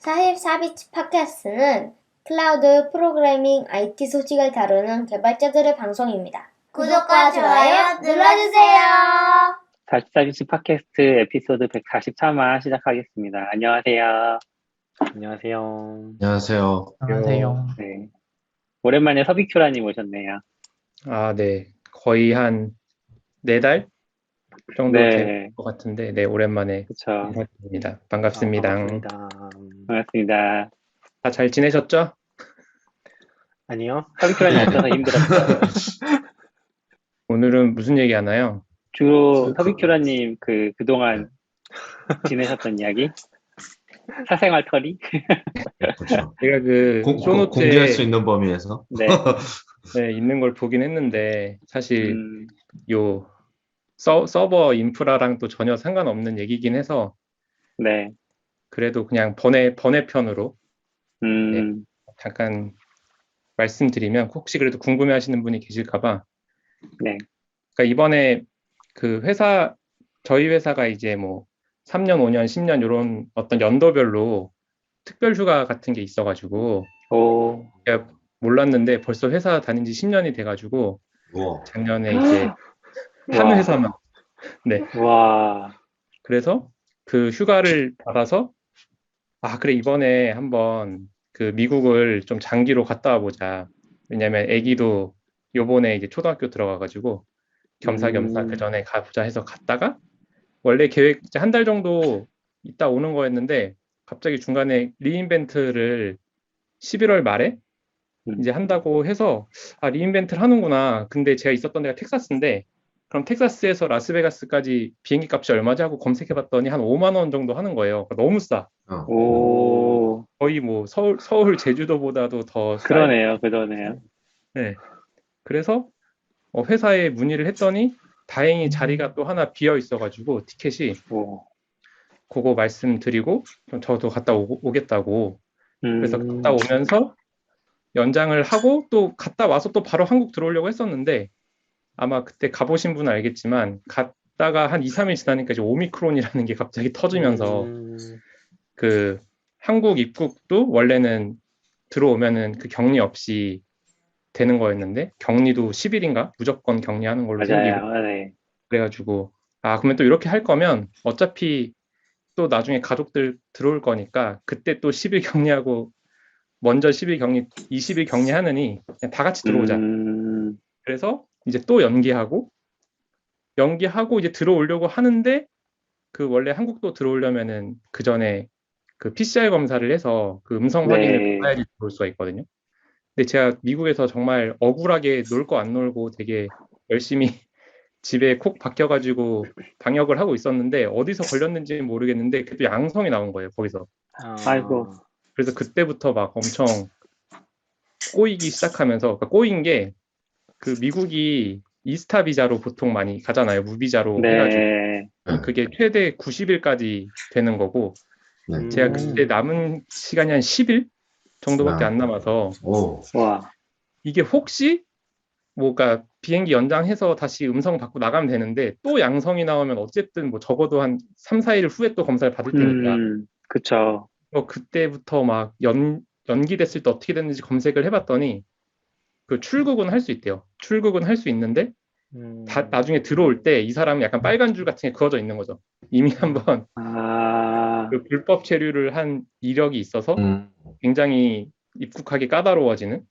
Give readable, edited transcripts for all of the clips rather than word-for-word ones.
44비치 팟캐스트는 클라우드 프로그래밍 IT 소식을 다루는 개발자들의 방송입니다. 구독과 좋아요 눌러주세요. 44비치 팟캐스트 에피소드 143화 시작하겠습니다. 안녕하세요. 안녕하세요. 안녕하세요. 안녕하세요. 네. 오랜만에 서비큐라님 오셨네요. 네. 거의 한 4달 정도 네. 된 것 같은데, 네, 오랜만에 그쵸. 인사드립니다. 반갑습니다. 반갑습니다. 다 잘 지내셨죠? 아니요. 서비큐라님 없어서 힘들었어요. 오늘은 무슨 얘기 하나요? 주로 서비큐라님 그동안 지내셨던 이야기? 사생활 털이? 그렇죠. 제가 쇼노트에 공개할 수 있는 범위에서. 네. 네, 있는 걸 보긴 했는데, 사실 요 서버 인프라랑 또 전혀 상관없는 얘기긴 해서, 네. 그래도 그냥 번외편으로 네, 잠깐 말씀드리면 혹시 그래도 궁금해하시는 분이 계실까봐. 네. 그러니까 이번에 저희 회사가 이제 뭐 3년, 5년, 10년 이런 어떤 연도별로 특별 휴가 같은 게 있어가지고 제가 몰랐는데 벌써 회사 다닌 지 10년이 돼가지고 우와. 작년에 이제 한 회사만 네. 와. 그래서 그 휴가를 받아서 그래 이번에 한번 그 미국을 좀 장기로 갔다 와보자. 왜냐면 애기도 요번에 이제 초등학교 들어가가지고 겸사겸사 그 전에 가보자 해서 갔다가 원래 계획 한 달 정도 있다 오는 거였는데 갑자기 중간에 리인벤트를 11월 말에 이제 한다고 해서 리인벤트를 하는구나. 근데 제가 있었던 데가 텍사스인데 그럼 텍사스에서 라스베가스까지 비행기 값이 얼마지 하고 검색해봤더니 한 5만 원 정도 하는 거예요. 그러니까 너무 싸. 오. 거의 뭐 서울 제주도보다도 더 싸. 그러네요. 네. 그래서 회사에 문의를 했더니 다행히 자리가 또 하나 비어 있어가지고 티켓이 그거 말씀드리고 저도 갔다 오겠다고. 그래서 갔다 오면서 연장을 하고 또 갔다 와서 또 바로 한국 들어오려고 했었는데 아마 그때 가보신 분은 알겠지만 갔다가 한 2, 3일 지나니까 이제 오미크론이라는 게 갑자기 터지면서 그 한국 입국도 원래는 들어오면은 그 격리 없이 되는 거였는데 격리도 10일인가 무조건 격리하는 걸로 생기고 네. 그래가지고 그러면 또 이렇게 할 거면 어차피 또 나중에 가족들 들어올 거니까 그때 또 10일 격리하고 먼저 10일 격리 20일 격리하느니 그냥 다 같이 들어오자. 그래서 이제 또 연기하고 이제 들어오려고 하는데 그 원래 한국도 들어오려면은 그 전에 그 PCR 검사를 해서 그 음성 확인을 받아야지 들어올 수가 있거든요. 근데 제가 미국에서 정말 억울하게 놀 거 안 놀고 되게 열심히 집에 콕 박혀가지고 방역을 하고 있었는데 어디서 걸렸는지는 모르겠는데 그래도 양성이 나온 거예요, 거기서. 아이고. 그래서 그때부터 막 엄청 꼬이기 시작하면서 그러니까 꼬인 게 그 미국이 이스타 비자로 보통 많이 가잖아요. 무비자로 해가지고 그게 최대 90일까지 되는 거고 제가 그때 남은 시간이 한 10일 정도밖에 안 남아서 이게 혹시 뭐가 비행기 연장해서 다시 음성 받고 나가면 되는데 또 양성이 나오면 어쨌든 뭐 적어도 한 3, 4일 후에 또 검사를 받을 테니까 그쵸. 그때부터 막 연기됐을 때 어떻게 됐는지 검색을 해봤더니 그 출국은 할 수 있대요. 출국은 할 수 있는데 나중에 들어올 때 이 사람은 약간 빨간 줄 같은 게 그어져 있는 거죠. 이미 한번 그 불법 체류를 한 이력이 있어서 굉장히 입국하기 까다로워지는.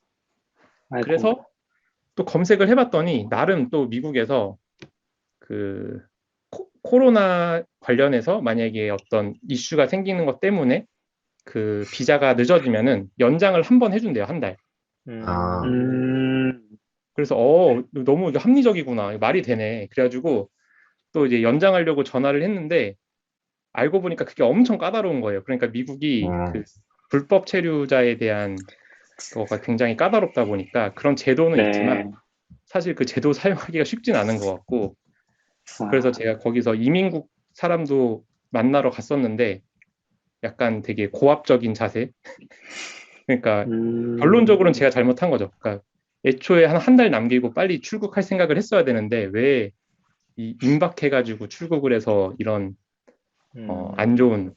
그래서 또 검색을 해봤더니 나름 또 미국에서 그 코로나 관련해서 만약에 어떤 이슈가 생기는 것 때문에 그 비자가 늦어지면은 연장을 한 번 해준대요, 한 달. 그래서 너무 이게 합리적이구나, 말이 되네. 그래가지고 또 이제 연장하려고 전화를 했는데 알고 보니까 그게 엄청 까다로운 거예요. 그러니까 미국이 그 불법 체류자에 대한 거가 굉장히 까다롭다 보니까 그런 제도는 있지만 사실 그 제도 사용하기가 쉽진 않은 것 같고 그래서 제가 거기서 이민국 사람도 만나러 갔었는데 약간 되게 고압적인 자세. 그러니까 결론적으로는 제가 잘못한 거죠. 그러니까 애초에 한 달 남기고 빨리 출국할 생각을 했어야 되는데 왜 임박해가지고 출국을 해서 이런 안 좋은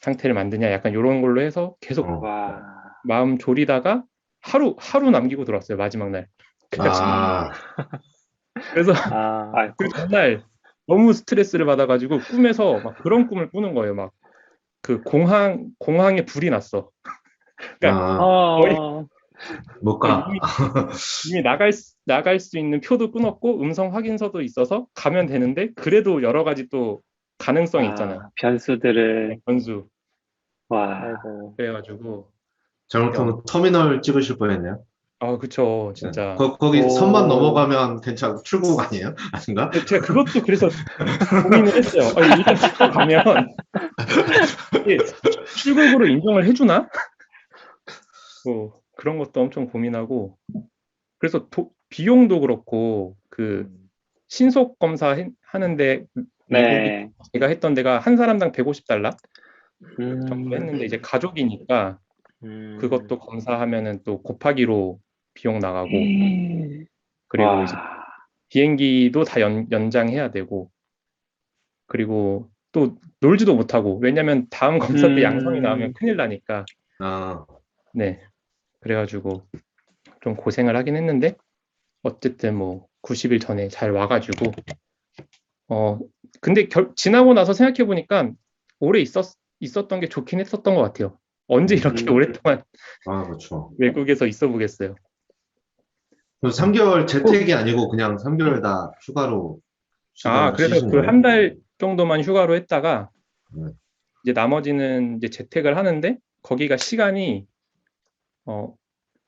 상태를 만드냐 약간 이런 걸로 해서 계속 와. 마음 졸이다가 하루 남기고 들어왔어요. 마지막 날. 아, 그래서 아이고. 그 전날 너무 스트레스를 받아가지고 꿈에서 막 그런 꿈을 꾸는 거예요. 막 그 공항에 불이 났어. 그러니까 거의 못 가. 이미 나갈 수 있는 표도 끊었고 음성 확인서도 있어서 가면 되는데 그래도 여러 가지 또 가능성이 있잖아요. 변수들을. 변수. 와. 그래가지고 잘못하면 터미널 찍으실 뻔했네요. 그쵸 진짜. 거기 선만 오. 넘어가면 괜찮고 출국 아니에요? 아닌가? 제가 그것도 그래서 고민을 했어요. 일단 찍고 가면 이게 출국으로 인정을 해주나? 뭐 그런 것도 엄청 고민하고 그래서 비용도 그렇고 그 신속 검사 하는데 미국이 네. 제가 했던 데가 한 사람당 150달러 정도 음. 했는데 이제 가족이니까 그것도 검사하면은 또 곱하기로 비용 나가고 그리고 이제 와. 비행기도 다 연장해야 되고 그리고 또 놀지도 못하고 왜냐면 다음 검사 때 양성이 나오면 큰일 나니까 아, 네 그래가지고 좀 고생을 하긴 했는데 어쨌든 뭐 90일 전에 잘 와가지고 근데 지나고 나서 생각해 보니까 오래 있었던 게 좋긴 했었던 것 같아요. 언제 이렇게 오랫동안 그렇죠. 외국에서 있어 보겠어요. 그럼 3개월 재택이 아니고 그냥 3개월 다 휴가로 그래서 쉬신 그 거예요? 한 달 정도만 휴가로 했다가 네. 이제 나머지는 이제 재택을 하는데 거기가 시간이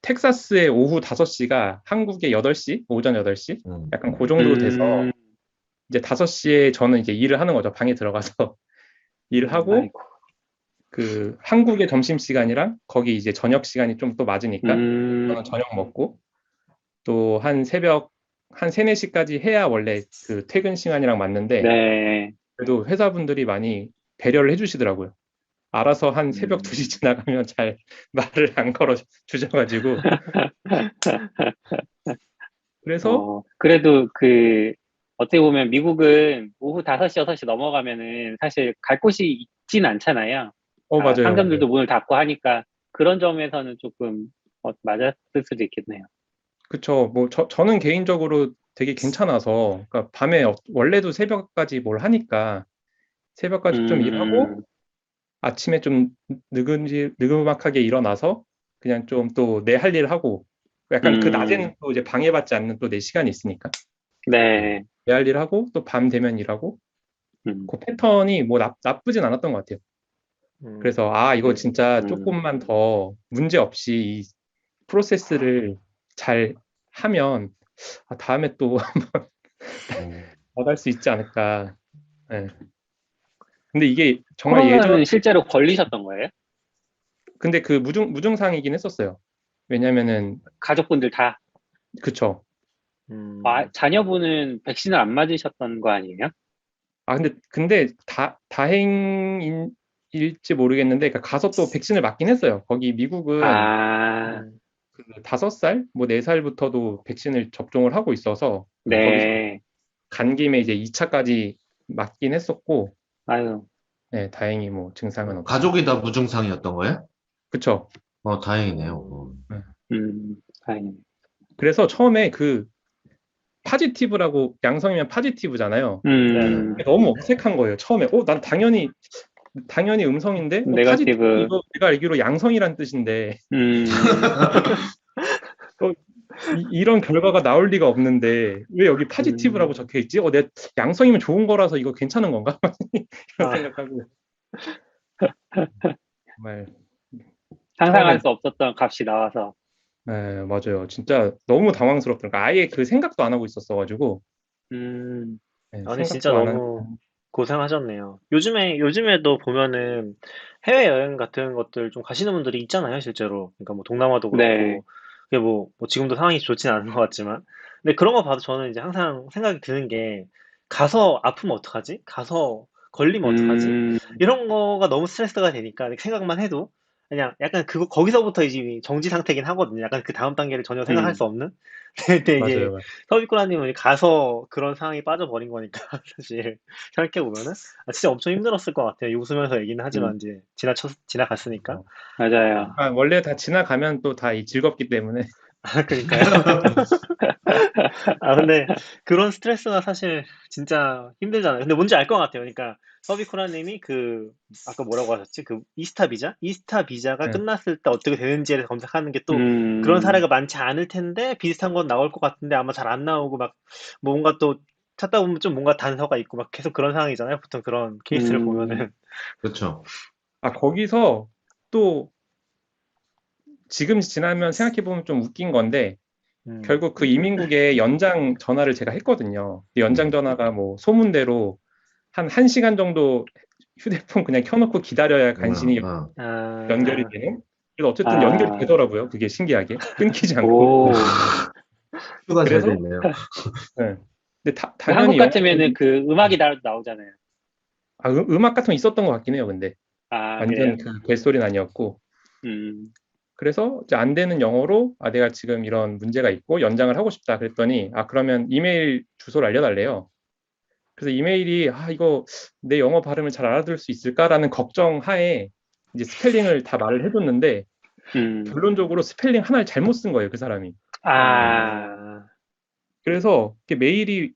텍사스의 오후 5시가 한국의 8시, 오전 8시 약간 그 정도 돼서 이제 5시에 저는 이제 일을 하는 거죠. 방에 들어가서 일을 하고 아이고. 그 한국의 점심 시간이랑 거기 이제 저녁 시간이 좀 또 맞으니까 저는 저녁 먹고 또 한 새벽 한 3, 4시까지 해야 원래 그 퇴근 시간이랑 맞는데 네. 그래도 회사분들이 많이 배려를 해주시더라고요. 알아서 한 새벽 2시 지나가면 잘 말을 안 걸어 주셔가지고 그래서 그래도 어떻게 보면 미국은 오후 5시, 6시 넘어가면은 사실 갈 곳이 있진 않잖아요. 맞아요. 상점들도 문을 닫고 하니까 그런 점에서는 조금 맞았을 수도 있겠네요. 그쵸. 뭐 저는 개인적으로 되게 괜찮아서 그러니까 밤에 원래도 새벽까지 뭘 하니까 새벽까지 좀 일하고 아침에 좀 느그막하게 일어나서 그냥 좀 또 내 할 일 하고 약간 그 낮에는 또 이제 방해받지 않는 또 내 시간이 있으니까 네. 내 할 일 하고 또 밤 되면 일하고 그 패턴이 뭐 나쁘진 않았던 것 같아요. 그래서 이거 진짜 조금만 더 문제 없이 이 프로세스를 잘 하면 다음에 또 한번 나갈 수 있지 않을까. 네. 근데 이게 정말 코로나는 실제로 걸리셨던 거예요? 근데 그 무증상이긴 했었어요. 왜냐면은 가족분들 다? 그쵸. 자녀분은 백신을 안 맞으셨던 거 아니에요? 근데 다행일지 모르겠는데 그러니까 가서 또 백신을 맞긴 했어요. 거기 미국은 그 5살, 뭐 4살부터도 백신을 접종을 하고 있어서 거기서 네. 간 김에 이제 2차까지 맞긴 했었고 아유. 네, 다행히 뭐 증상은 없고. 가족이 다 무증상이었던 거예요? 그쵸. 다행이네요. 다행이네. 그래서 처음에 그 파지티브라고 양성이면 파지티브잖아요. 너무 어색한 거예요. 처음에 난 당연히 음성인데 네거티브. 이거 내가 알기로 양성이란 뜻인데 이런 결과가 나올 리가 없는데 왜 여기 파지티브라고 적혀 있지? 내 양성이면 좋은 거라서 이거 괜찮은 건가? 이런 생각하고 정말 상상할 수 없었던 값이 나와서. 네, 맞아요. 진짜 너무 당황스럽더라고요. 아예 그 생각도 안 하고 있었어가지고. 네, 아니, 진짜 생각도 안 너무 고생하셨네요. 요즘에도 보면은 해외여행 같은 것들 좀 가시는 분들이 있잖아요, 실제로. 그러니까 뭐 동남아도 그렇고, 네. 그게 뭐 지금도 상황이 좋진 않은 것 같지만. 근데 그런 거 봐도 저는 이제 항상 생각이 드는 게, 가서 아프면 어떡하지? 가서 걸리면 어떡하지? 이런 거가 너무 스트레스가 되니까 생각만 해도 그냥 약간 그거 거기서부터 이제 정지 상태긴 하거든요. 약간 그 다음 단계를 전혀 생각할 음. 수 없는. 근데 이제 맞아요. 맞아요. 서비쿠라님은 가서 그런 상황이 빠져버린 거니까 사실 생각해 보면은 진짜 엄청 힘들었을 것 같아요. 웃으면서 얘기는 하지만 이제 지나갔으니까. 어. 맞아요. 원래 다 지나가면 또 다 즐겁기 때문에. 그러니까요. 근데 그런 스트레스나 사실 진짜 힘들잖아요. 근데 뭔지 알 것 같아요. 그러니까 서비쿠라님이 아까 뭐라고 하셨지? 그 이스타 비자? 이스타 비자가 네. 끝났을 때 어떻게 되는지를 검색하는 게 또 그런 음. 사례가 많지 않을 텐데 비슷한 건 나올 것 같은데 아마 잘 안 나오고 막 뭔가 또 찾다 보면 좀 뭔가 단서가 있고 막 계속 그런 상황이잖아요. 보통 그런 케이스를 보면은. 그렇죠. 거기서 또 지금 지나면 생각해보면 좀 웃긴 건데, 결국 그 이민국에 연장 전화를 제가 했거든요. 연장 전화가 뭐 소문대로 한 1시간 정도 휴대폰 그냥 켜놓고 기다려야 간신히 연결이 되는? 그래서 어쨌든 연결이 아. 되더라고요. 그게 신기하게. 끊기지 않고. 오. 휴가 잘 그래서 돼 있네요. 네. 근데 근데 당연히 한국 같으면은 그 음악이 나오잖아요. 음악 같은 거 있었던 것 같긴 해요. 근데 그래요? 완전 그 벨소리는 아니었고. 음. 그래서 이제 안 되는 영어로 내가 지금 이런 문제가 있고 연장을 하고 싶다 그랬더니 그러면 이메일 주소를 알려달래요. 그래서 이메일이 이거 내 영어 발음을 잘 알아들을 수 있을까라는 걱정 하에 이제 스펠링을 다 말을 해줬는데 음. 결론적으로 스펠링 하나를 잘못 쓴 거예요, 그 사람이. 아. 그래서 이렇게 메일이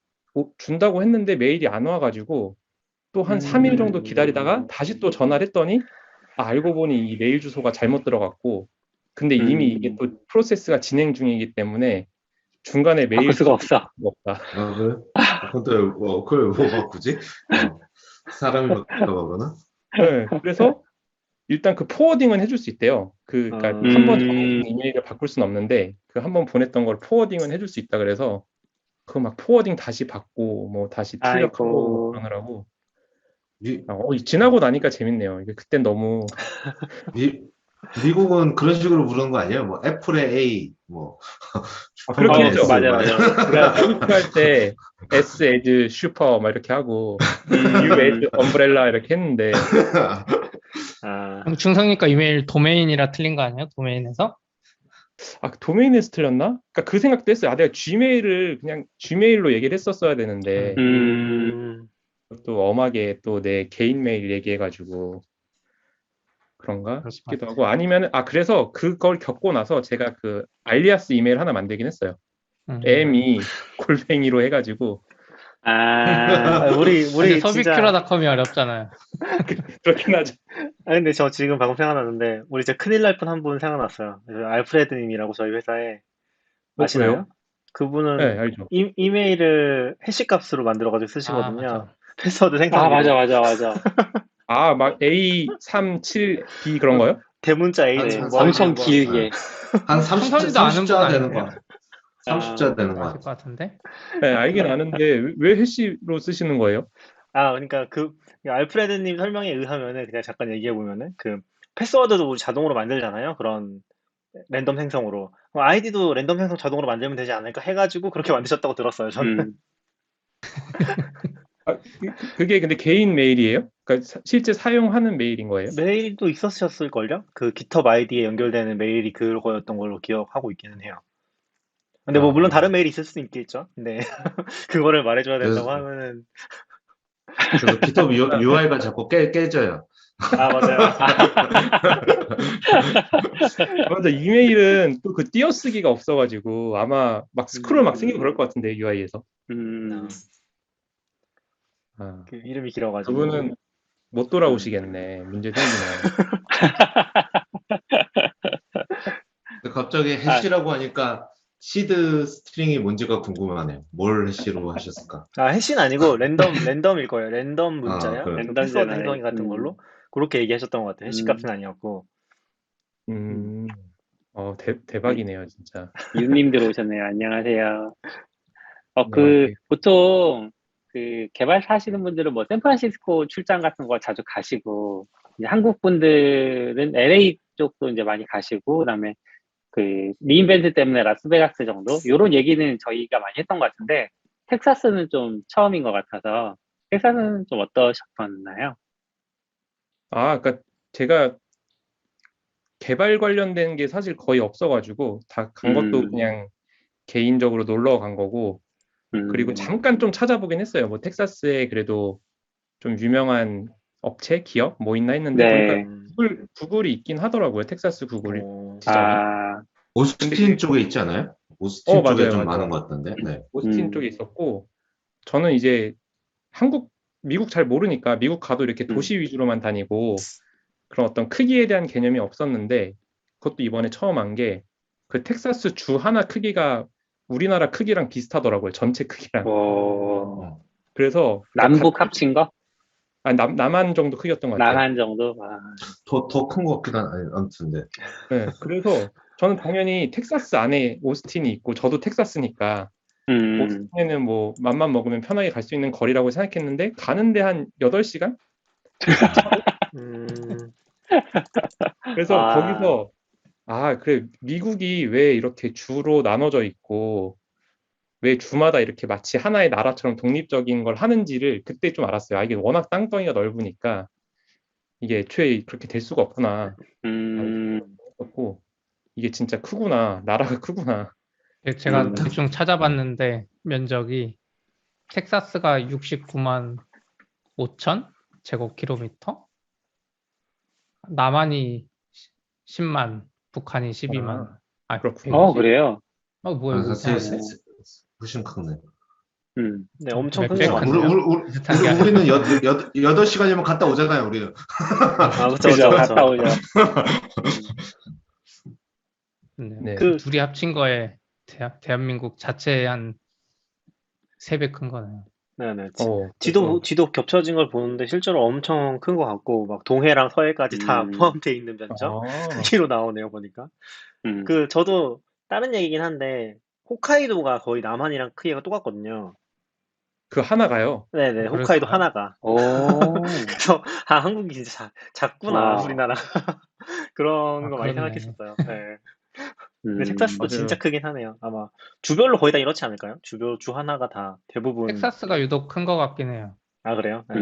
준다고 했는데 메일이 안 와가지고 또 한 3일 정도 기다리다가 다시 또 전화를 했더니 알고 보니 이 메일 주소가 잘못 들어갔고 근데 이미 이게 또 프로세스가 진행 중이기 때문에 중간에 바꿀 메일 수가 주소 없어. 없다. 그래? 그걸 뭐 바꾸지? 사람이 바꿀까 그러나? 네, 그래서 일단 그 포워딩은 해줄 수 있대요. 그러니까 한 번 정해진 이메일을 바꿀 수는 없는데 그 한 번 보냈던 걸 포워딩은 해줄 수 있다 그래서 그 막 포워딩 다시 받고 뭐 다시 출력하고 뭐 아이고. 그러느라고 미, 지나고 나니까 재밌네요. 이게 그땐 너무 미, 미국은 그런 식으로 부르는 거 아니에요? 뭐 애플의 A, 뭐 그렇게 슈퍼맨의 했죠. S, 맞아, 막 맞아. 그러니까 서비스 할때 S as 슈퍼 막 이렇게 하고 U as 엄브렐라 이렇게 했는데 중성이니까 이메일 도메인이라 틀린 거 아니에요? 도메인에서? 도메인에서 틀렸나? 그러니까 그 생각도 했어요. 내가 Gmail을 그냥 Gmail로 얘기를 했었어야 되는데 또 엄하게 또 내 개인 메일 얘기해가지고 그런가 그럴 것 싶기도 같아. 하고 아니면 그래서 그걸 겪고 나서 제가 그 알리아스 이메일 하나 만들긴 했어요. me 골뱅이로 해가지고 우리 근데 진짜 서비큐라닷컴이 어렵잖아요. 그렇긴 하죠. 근데 저 지금 방금 생각났는데 우리 진짜 큰일 날 뻔 한 분 생각났어요. 그 알프레드님이라고 저희 회사에 왜요? 아시나요? 그분은 네, 알죠. 이메일을 해시 값으로 만들어가지고 쓰시거든요. 맞아. 패스워드 생성기로. 맞아. 막 A37B 그런 거요? 대문자 A 네, 한 엄청 뭐, 길게. 한 30자, 성선이도 아는 분 30자 되는 아니에요? 거. 30자 되는 거 아실 것 같아. 같은데? 네, 알긴 아는데 왜 해시로 쓰시는 거예요? 그러니까 그 알프레드님 설명에 의하면은 그냥 잠깐 얘기해 보면은 그 패스워드도 우리 자동으로 만들잖아요. 그런 랜덤 생성으로. 그럼 아이디도 랜덤 생성 자동으로 만들면 되지 않을까 해가지고 그렇게 만드셨다고 들었어요. 저는. 음. 그게 근데 개인 메일이에요? 그러니까 실제 사용하는 메일인 거예요? 메일도 있었을걸요? 그 GitHub 아이디에 연결되는 메일이 그거였던 걸로 기억하고 있기는 해요. 근데 뭐 물론 다른 메일이 있을 수도 있겠죠. 근데 그거를 말해줘야 된다고 그래서, 하면은 그래서 GitHub UI가 자꾸 깨져요. 맞아요. 맞아, 이메일은 또 그 띄어쓰기가 없어가지고 아마 막 스크롤 막 생기고 그럴 것 같은데 UI에서. 그 이름이 길어가지고. 그분은 못 돌아오시겠네. 문제 생기면. 근데 갑자기 해시라고 하니까 시드 스트링이 뭔지가 궁금하네요. 뭘 해시로 하셨을까? 해시는 아니고 랜덤일 거예요. 랜덤 문자야. 그래. 그 랜덤 패스워드 제너레이션. 생성이 같은 걸로 그렇게 얘기하셨던 것 같아요. 해시 값은 아니었고. 대박이네요, 진짜. 유님 들어오셨네요. 안녕하세요. 안녕하세요. 보통 그 개발사 하시는 분들은 뭐 샌프란시스코 출장 같은 거 자주 가시고, 이제 한국 분들은 LA 쪽도 이제 많이 가시고, 그다음에 그 리인벤트 때문에 라스베가스 정도 요런 얘기는 저희가 많이 했던 것 같은데, 텍사스는 좀 처음인 것 같아서. 텍사스는 좀 어떠셨나요? 그러니까 제가 개발 관련된 게 사실 거의 없어가지고 다 간 것도 그냥 개인적으로 놀러 간 거고 그리고 잠깐 좀 찾아보긴 했어요. 뭐 텍사스에 그래도 좀 유명한 업체, 기업 뭐 있나 했는데 네. 보니까 구글이 있긴 하더라고요. 텍사스 구글 어, 지점이. 아, 오스틴 쪽에 있지 않아요? 오스틴 쪽에 맞아요, 좀 맞아요. 많은 것 같던데. 네. 오스틴 쪽에 있었고 저는 이제 미국 잘 모르니까 미국 가도 이렇게 도시 위주로만 다니고 그런 어떤 크기에 대한 개념이 없었는데 그것도 이번에 처음 한 게 그 텍사스 주 하나 크기가 우리나라 크기랑 비슷하더라고요. 전체 크기랑. 오, 그래서 남북 합친 거? 남한 정도 크기였던 것 같아요. 남한 정도? 아, 더 큰 것 같긴 한, 아무튼, 네. 네, 그래서 저는 당연히 텍사스 안에 오스틴이 있고 저도 텍사스니까 오스틴에는 뭐 맘만 먹으면 편하게 갈 수 있는 거리라고 생각했는데 가는데 한 8시간? 음, 그래서 아. 거기서 그래 미국이 왜 이렇게 주로 나눠져 있고 왜 주마다 이렇게 마치 하나의 나라처럼 독립적인 걸 하는지를 그때 좀 알았어요. 이게 워낙 땅덩이가 넓으니까 이게 애초에 그렇게 될 수가 없구나. 했었고 이게 진짜 크구나. 나라가 크구나. 제가 대충 찾아봤는데 면적이 텍사스가 69만 5천 제곱킬로미터, 남한이 10만, 북한이 12만. 그렇구나. 그래요? 뭐야 이거 사실 이상한데? 훨씬 크네. 네, 엄청 큰 꽤 것 같아요. 크네요. 비슷한 게 우리는 8시간이면 갔다 오잖아요, 우리는. 그쵸, 그죠, 그쵸, 갔다 그쵸. 오죠. 네. 그 둘이 합친 거에 대한민국 자체의 한 3배 큰 거네요. 네네. 그래서 지도 겹쳐진 걸 보는데 실제로 엄청 큰 것 같고, 막 동해랑 서해까지 다 포함되어 있는 면적? 크기로 나오네요, 보니까. 저도 다른 얘기긴 한데, 홈카이도가 거의 남한이랑 크기가 똑같거든요. 그 하나가요. 네네, 그럴까요? 홋카이도 하나가. 오, 그래서, 한국이 진짜 작구나, 와. 우리나라. 그런 거 많이 그렇네. 생각했었어요. 네. 근데 텍사스도 맞아요. 진짜 크긴 하네요. 아마 주별로 거의 다 이렇지 않을까요? 주 하나가 다 대부분. 텍사스가 유독 큰 거 같긴 해요. 아, 그래요? 네.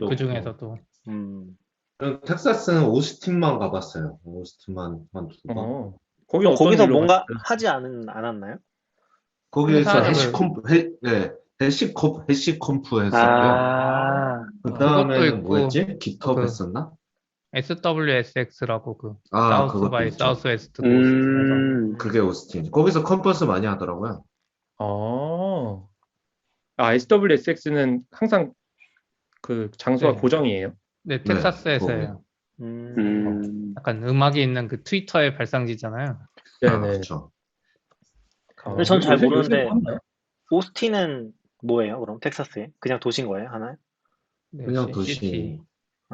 그 중에서도. 저는 텍사스는 오스틴만 가봤어요. 오스틴만 한 2번. 거기 어떤 거기서 일로 뭔가 갔어요? 하지 않았나요? 거기에서 행사를- 해시컴프 했었고요. 그 그것도 다음에는 있고, 뭐였지? 깃허브 그 했었나? SWSX라고 사우스 그것도 바이 있죠. 사우스 웨스트 오스틴에서 그게 오스틴. 거기서 컨퍼런스 많이 하더라고요. SWSX는 항상 그 장소가 네. 고정이에요. 네, 텍사스에서요. 약간 음악이 있는 그 트위터의 발상지잖아요. 네네. 그렇죠. 근데 전 잘 요새 모르는데 뭐 하나요? 오스틴은 뭐예요? 그럼 텍사스에? 그냥 도시인 거예요? 하나요? 네, 그냥 시티. 도시.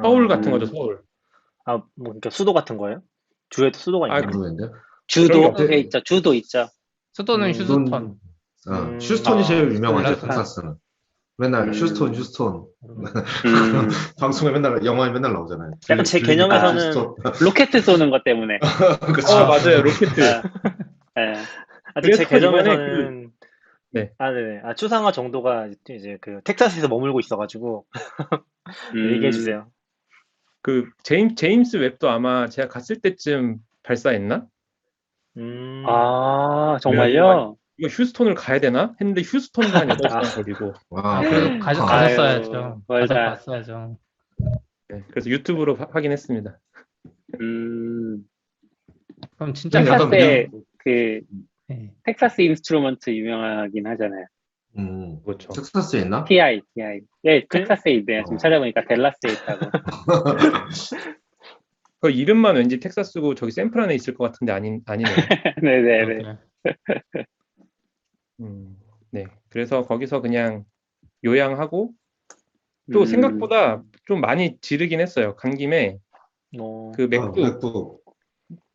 서울 같은 거죠, 서울. 뭐 그러니까 수도 같은 거예요? 주에도 수도가 있나요? 모르겠는데. 주도 그런 게 있죠. 주도 있죠. 수도는 휴스턴. 휴스턴이 제일 유명하죠, 휴스턴. 텍사스는. 맨날 휴스턴. 방송에 영화에 맨날 나오잖아요. 약간 제 개념에서는 휴스턴. 로켓 쏘는 것 때문에. 맞아요, 로켓. 네. 제 개념에서는 네. 네네. 추상화 정도가 이제 그 텍사스에서 머물고 있어가지고 얘기해 주세요. 그 제임스 웹도 아마 제가 갔을 때쯤 발사했나? 정말요? 이거 휴스턴을 가야 되나? 했는데 휴스턴도 한 8시간 걸리고. 그래요? 가셨어야죠. 멀다. 가셨어야죠. 네, 그래서 유튜브로 확인했습니다. 그럼 진짜 텍사스에 네. 텍사스 인스트루먼트 유명하긴 하잖아요. 그렇죠. 텍사스에 있나? TI. 예, 텍사스에 있네요. 지금 찾아보니까 댈러스에 있다고. 그 이름만 왠지 텍사스고 저기 샌프란에 있을 것 같은데 아니네요. 네네네. 네. 그래서 거기서 그냥 요양하고 또 생각보다 좀 많이 지르긴 했어요. 간 김에 그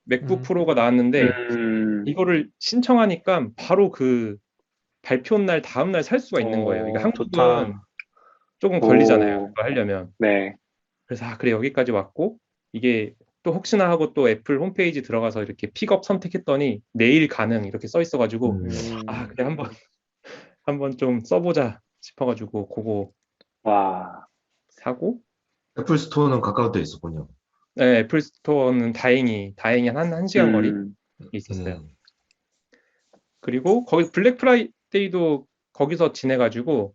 맥북 프로가 나왔는데 이거를 신청하니까 바로 그 발표 날 다음 날 살 수가 있는 거예요. 이게 한국은 좋다. 조금 걸리잖아요. 그거 하려면. 네. 그래서 그래 여기까지 왔고 이게 또 혹시나 하고 또 애플 홈페이지 들어가서 이렇게 픽업 선택했더니 내일 가능 이렇게 써 있어가지고 그래 한번 좀 써보자 싶어가지고 그거 와. 사고 애플 스토어는 가까운 데 있었군요. 네, 애플 스토어는 다행히 한 시간 거리에 있었어요. 음. 그리고 거기 블랙 프라이데이도 거기서 지내가지고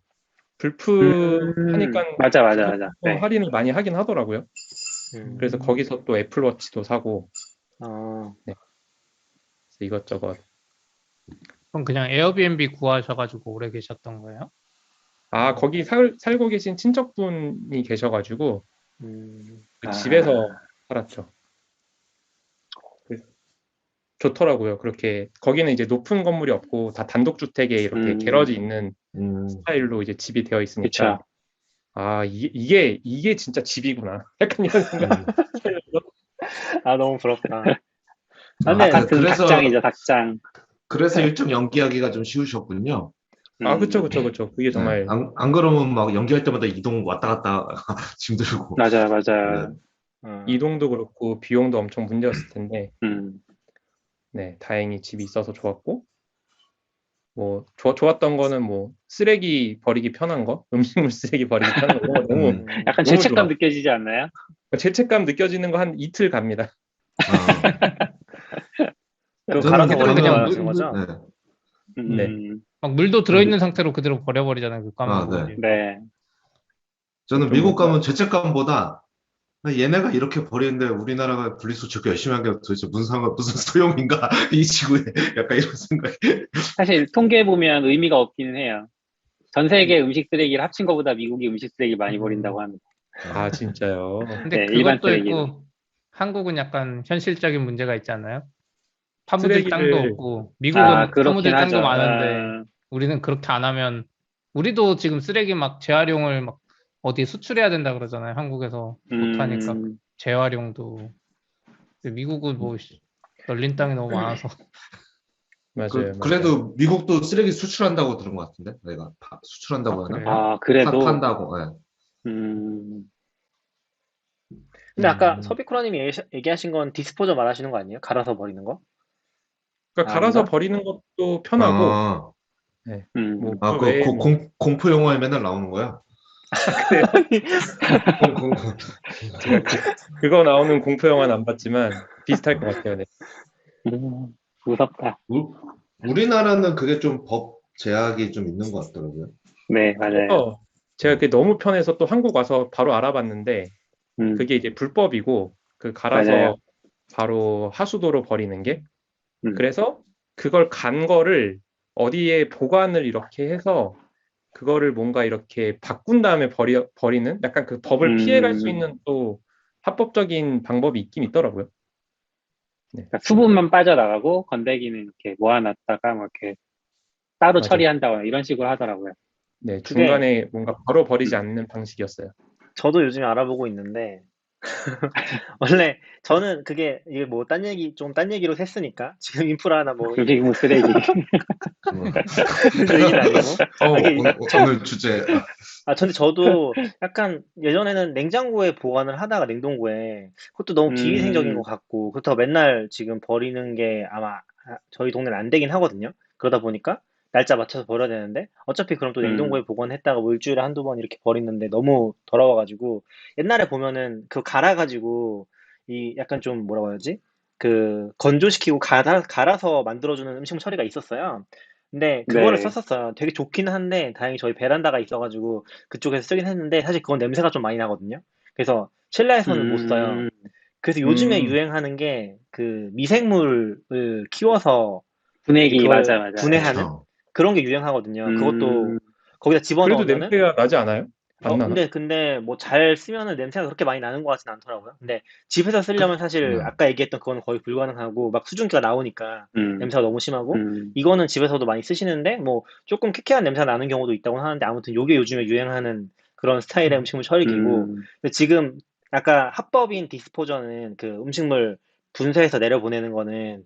불프 하니까 맞아. 가격도 네. 할인을 많이 하긴 하더라고요. 그래서 거기서 또 애플워치도 사고 어, 그래서 이것저것. 그럼 그냥 에어비앤비 구하셔가지고 오래 계셨던 거예요? 아, 거기 살고 계신 친척분이 계셔가지고 그 아. 집에서 살았죠. 그래서 좋더라고요. 그렇게 거기는 이제 높은 건물이 없고 다 단독주택에 이렇게 게러지 있는 스타일로 이제 집이 되어 있으니까 그쵸. 아, 이게 진짜 집이구나. 약간 이런 생각. 아, 너무 부럽다. 아, 근데 같은 그래서 닭장이죠, 닭장. 그래서 일정 연기하기가 좀 쉬우셨군요. 아, 그쵸. 그게 네. 정말 안 그러면 막 연기할 때마다 이동 왔다 갔다 힘들고. 맞아요. 네. 이동도 그렇고 비용도 엄청 문제였을 텐데 음. 네, 다행히 집이 있어서 좋았고 뭐 좋았던 거는 뭐 쓰레기 버리기 편한 거, 음식물 쓰레기 버리기 편한 거 이런 거 너무 약간 너무 죄책감 좋아. 느껴지지 않나요? 죄책감 느껴지는 거 한 이틀 갑니다. 아, 그거 저는 갈아서 그대로 버리는 거 그냥 말하시는 거죠? 네. 네. 막 물도 들어있는 상태로 그대로 버려버리잖아요. 그 아, 까만 네. 네. 저는 좀 미국 뭔가 가면 죄책감보다 얘네가 이렇게 버리는데 우리나라가 분리수거 열심히 한 게 도대체 무슨 소용인가 이 지구에 약간 이런 생각이. 사실 통계해 보면 의미가 없기는 해요. 전 세계 음식 쓰레기를 합친 것보다 미국이 음식 쓰레기 많이 버린다고 합니다. 아, 진짜요? 근데 네, 일반 그것도 쓰레기는. 있고 한국은 약간 현실적인 문제가 있잖아요. 파묻을 땅도 쓰레기를 없고 미국은 그렇긴 파묻을 땅도 하죠. 많은데 우리는 그렇게 안 하면 우리도 지금 쓰레기 막 재활용을 막 어디 수출해야 된다 그러잖아요. 한국에서 못하니까 재활용도. 근데 미국은 뭐 널린 땅이 너무 많아서 맞아요. 그래도 미국도 쓰레기 수출한다고 들은 것 같은데 내가 수출한다고 하나? 그래요? 그래도. 판다고. 예. 근데 아까 서비쿠라님이 얘기하신 건 디스포저 말하시는 거 아니에요? 갈아서 버리는 거? 그러니까 아닌가? 갈아서 버리는 것도 편하고 아, 네. 음. 뭐 그 외에 뭐 공포 영화에 맨날 나오는 거야? 제가 그거 나오는 공포 영화는 안 봤지만 비슷할 것 같아요. 네. 무섭다. 우리나라는 그게 좀 법 제약이 좀 있는 것 같더라고요. 네, 맞아요. 그래서 제가 그게 너무 편해서 또 한국 와서 바로 알아봤는데 그게 이제 불법이고 그 갈아서 맞아요. 바로 하수도로 버리는 게 음. 그래서 그걸 간 거를 어디에 보관을 이렇게 해서 그거를 뭔가 이렇게 바꾼 다음에 버리는 약간 그 법을 피해갈 수 있는 또 합법적인 방법이 있긴 있더라고요. 네. 그러니까 수분만 빠져나가고 건더기는 이렇게 모아놨다가 뭐 이렇게 따로 맞아요. 처리한다거나 이런 식으로 하더라고요. 네, 그게 중간에 뭔가 바로 버리지 않는 방식이었어요. 저도 요즘에 알아보고 있는데 원래 저는 그게 이게 뭐 딴 얘기로 했으니까 지금 인프라나 뭐 음식물 쓰레기. 그 얘기는 아니고 이게 오늘 주제. 근데 저도 약간 예전에는 냉장고에 보관을 하다가 냉동고에 그것도 너무 비위생적인 것 같고 그렇다고 맨날 지금 버리는 게 아마 저희 동네는 안 되긴 하거든요. 그러다 보니까 날짜 맞춰서 버려야 되는데 어차피 그럼 또 냉동고에 보관했다가 뭐 일주일에 한두 번 이렇게 버리는데 너무 더러워가지고 옛날에 보면은 그거 갈아가지고 이 약간 좀 뭐라고 해야지? 그 건조시키고 갈아서 만들어주는 음식물 처리가 있었어요. 근데 그거를 네. 썼었어요. 되게 좋긴 한데 다행히 저희 베란다가 있어가지고 그쪽에서 쓰긴 했는데 사실 그건 냄새가 좀 많이 나거든요. 그래서 실내에서는 못 써요. 그래서 요즘에 유행하는 게 그 미생물을 키워서 이제 분해기, 그걸 맞아. 분해하는 그쵸. 그런 게 유행하거든요. 그것도 거기다 그래도 집어넣으면은 냄새가 나지 않아요? 안 나나? 근데 뭐 잘 쓰면은 냄새가 그렇게 많이 나는 것 같진 않더라고요. 근데 집에서 쓰려면 사실 아까 얘기했던 그거는 거의 불가능하고 막 수증기가 나오니까 냄새가 너무 심하고 이거는 집에서도 많이 쓰시는데 뭐 조금 쾌쾌한 냄새가 나는 경우도 있다고 하는데 아무튼 요게 요즘에 유행하는 그런 스타일의 음식물 처리기고 근데 지금 아까 합법인 디스포저는 그 음식물 분쇄해서 내려보내는 거는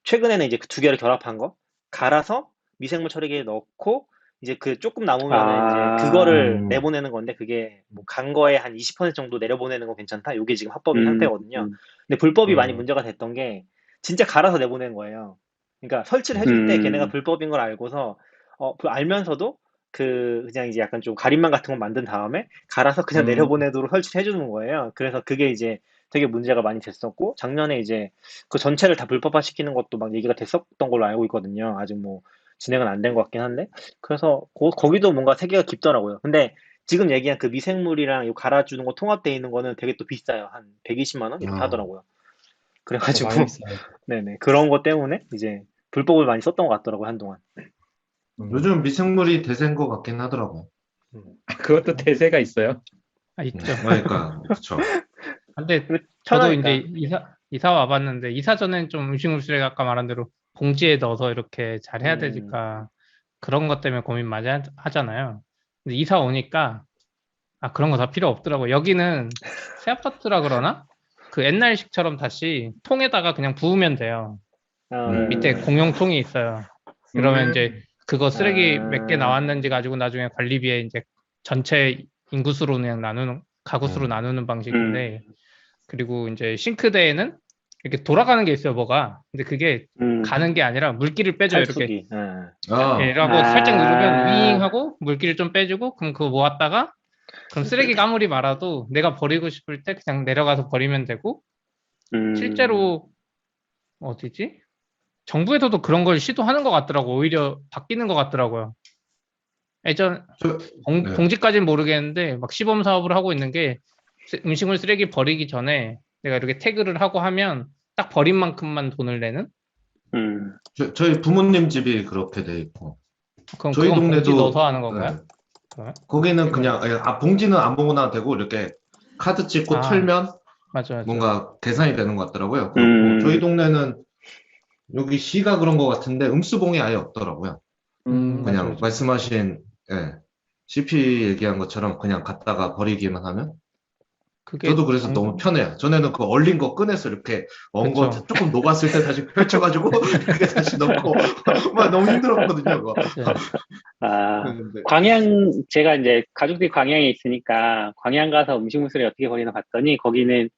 최근에는 이제 그 두 개를 결합한 거 갈아서 미생물 처리기에 넣고 이제 그 조금 남으면은 이제 그거를 내보내는 건데 그게 뭐 간 거에 한 20% 정도 내려보내는 건 괜찮다. 요게 지금 합법인 상태거든요. 근데 불법이 많이 문제가 됐던 게 진짜 갈아서 내보내는 거예요. 그러니까 설치를 해줄 때 걔네가 불법인 걸 알고서 알면서도 그냥 이제 약간 좀 가림막 같은 거 만든 다음에 갈아서 그냥 내려보내도록 설치를 해주는 거예요. 그래서 그게 이제 되게 문제가 많이 됐었고, 작년에 이제 그 전체를 다 불법화시키는 것도 막 얘기가 됐었던 걸로 알고 있거든요. 아직 뭐 진행은 안 된 것 같긴 한데. 그래서 거기도 뭔가 세계가 깊더라고요. 근데 지금 얘기한 그 미생물이랑 이 갈아주는 거 통합되어 있는 거는 되게 또 비싸요. 한 120만 원 이렇게 아. 하더라고요. 그래가지고 많이 비싸요. 네네, 그런 것 때문에 이제 불법을 많이 썼던 것 같더라고요, 한동안. 요즘 미생물이 대세인 것 같긴 하더라고요. 그것도 대세가 있어요. 아, 있죠. 그러니까 그렇죠. 근데 그리고 저도 편하니까. 이제 이사 와봤는데 이사 전엔 좀 음식물 쓰레기 아까 말한 대로 봉지에 넣어서 이렇게 잘 해야 되니까 그런 것 때문에 고민 많이 하잖아요. 근데 이사 오니까 아 그런 거 다 필요 없더라고. 여기는 새 아파트라 그러나 그 옛날식처럼 다시 통에다가 그냥 부으면 돼요. 밑에 공용통이 있어요. 그러면 이제 그거 쓰레기 몇 개 나왔는지 가지고 나중에 관리비에 이제 전체 인구수로 그냥 나누는 가구수로 나누는 방식인데 그리고 이제 싱크대에는 이렇게 돌아가는 게 있어요, 뭐가. 근데 그게 가는 게 아니라 물기를 빼줘요, 이렇게. 탈수기. 아, 이라고 살짝 누르면 윙 하고 물기를 좀 빼주고 그럼 그거 모았다가 그럼 쓰레기가 아무리 많아도 내가 버리고 싶을 때 그냥 내려가서 버리면 되고 실제로 어디지? 정부에서도 그런 걸 시도하는 것 같더라고. 오히려 바뀌는 것 같더라고요. 예전 네. 봉지까지는 모르겠는데 막 시범 사업을 하고 있는 게 음식물 쓰레기 버리기 전에 내가 이렇게 태그를 하고 하면 딱 버린 만큼만 돈을 내는? 저희 부모님 집이 그렇게 돼 있고, 그럼 저희 그건 봉지 동네도 넣어서 하는 건가요? 네. 그러면? 거기는 그냥 봉지는 아무거나 되고 이렇게 카드 찍고 털면 맞아. 뭔가 계산이 되는 것 같더라고요. 그렇고 저희 동네는 여기 시가 그런 것 같은데 음수봉이 아예 없더라고요. 그냥 맞아. 말씀하신 CP 얘기한 것처럼 그냥 갖다가 버리기만 하면 그게 저도 그래서 너무 편해요. 전에는 그 얼린 거 꺼내서 이렇게 언 거 그쵸. 조금 녹았을 때 다시 펼쳐가지고 이렇게 다시 넣고 막 너무 힘들었거든요. 그거. 그랬는데 광양, 제가 이제 가족들이 광양에 있으니까 광양 가서 음식물 쓰레기 어떻게 버리나 봤더니 거기는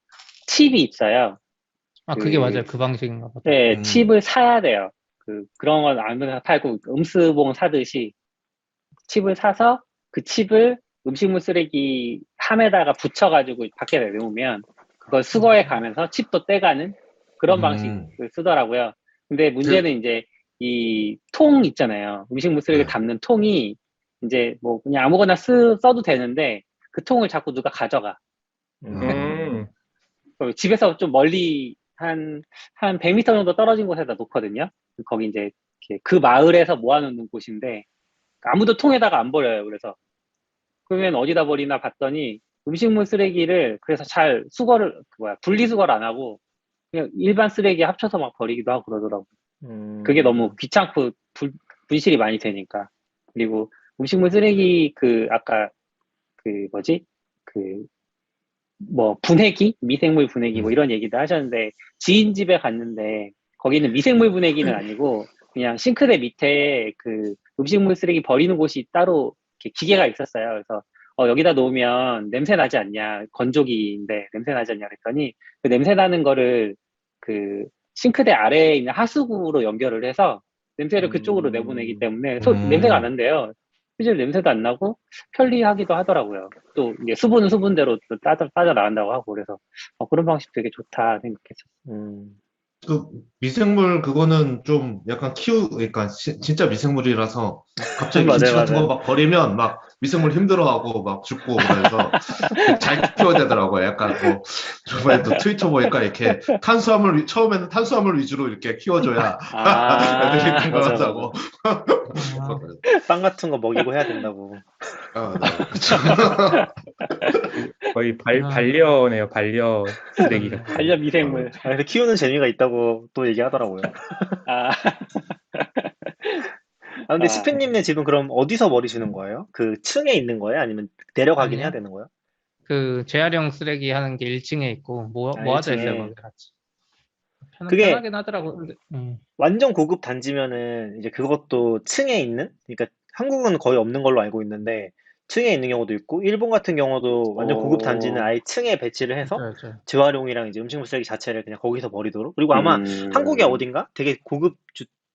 칩이 있어요. 아, 그게 맞아요. 그 방식인가 보다. 네, 칩을 사야 돼요. 그런 건 아무나 팔고 음수봉 사듯이 칩을 사서 그 칩을 음식물 쓰레기 함에다가 붙여가지고 밖에 내놓으면 그걸 수거해 가면서 칩도 떼가는 그런 방식을 쓰더라고요. 근데 문제는 이제 이 통 있잖아요. 음식물 쓰레기 담는 통이 이제 뭐 그냥 아무거나 써도 되는데 그 통을 자꾸 누가 가져가. 집에서 좀 멀리 한 100m 정도 떨어진 곳에다 놓거든요. 거기 이제 이렇게 그 마을에서 모아놓는 곳인데 아무도 통에다가 안 버려요. 그래서 그러면 어디다 버리나 봤더니 음식물 쓰레기를 그래서 잘 분리수거를 안 하고 그냥 일반 쓰레기 합쳐서 막 버리기도 하고 그러더라고요. 그게 너무 귀찮고 분실이 많이 되니까. 그리고 음식물 쓰레기 아까 분해기? 미생물 분해기 뭐 이런 얘기도 하셨는데 지인 집에 갔는데 거기는 미생물 분해기는 아니고 그냥 싱크대 밑에 그 음식물 쓰레기 버리는 곳이 따로 이렇게 기계가 있었어요. 그래서 여기다 놓으면 냄새 나지 않냐, 건조기인데 냄새 나지 않냐 그랬더니 그 냄새 나는 거를 그 싱크대 아래에 있는 하수구로 연결을 해서 냄새를 그쪽으로 내보내기 때문에 냄새가 안 난대요. 실제로 냄새도 안 나고 편리하기도 하더라고요. 또 이게 수분은 수분대로 또 빠져 나간다고 하고 그래서 그런 방식 되게 좋다 생각했어요. 그 미생물 그거는 좀 약간 그러니까 진짜 미생물이라서 갑자기 맞아요, 김치 같은 맞아요. 거 막 버리면 막 미생물 힘들어하고 막 죽고 그래서 잘 키워야 되더라고요. 약간 뭐 저번에 또 트위터 보니까 이렇게 처음에는 탄수화물 위주로 이렇게 키워줘야 애들이 건강하다고. 빵 같은 거 먹이고 해야 된다고. 네, 그쵸. 거의 반려네요. 반려 쓰레기가. 반려 미생물. 근데 키우는 재미가 있다고 또 얘기하더라고요. 근데 스페님네 집은 그럼 어디서 버리시는 거예요? 그 층에 있는 거예요? 아니면 내려가긴 아니요. 해야 되는 거예요? 그 재활용 쓰레기 하는 게 1층에 있고 모아져 있어요, 1층에. 거기 같이. 그게 편하긴 하더라고. 근데, 완전 고급 단지면은 이제 그것도 층에 있는? 그러니까 한국은 거의 없는 걸로 알고 있는데 층에 있는 경우도 있고 일본 같은 경우도 완전 고급 단지는 아예 층에 배치를 해서 맞아요. 재활용이랑 이제 음식물 쓰레기 자체를 그냥 거기서 버리도록. 그리고 아마 한국의 어딘가 되게 고급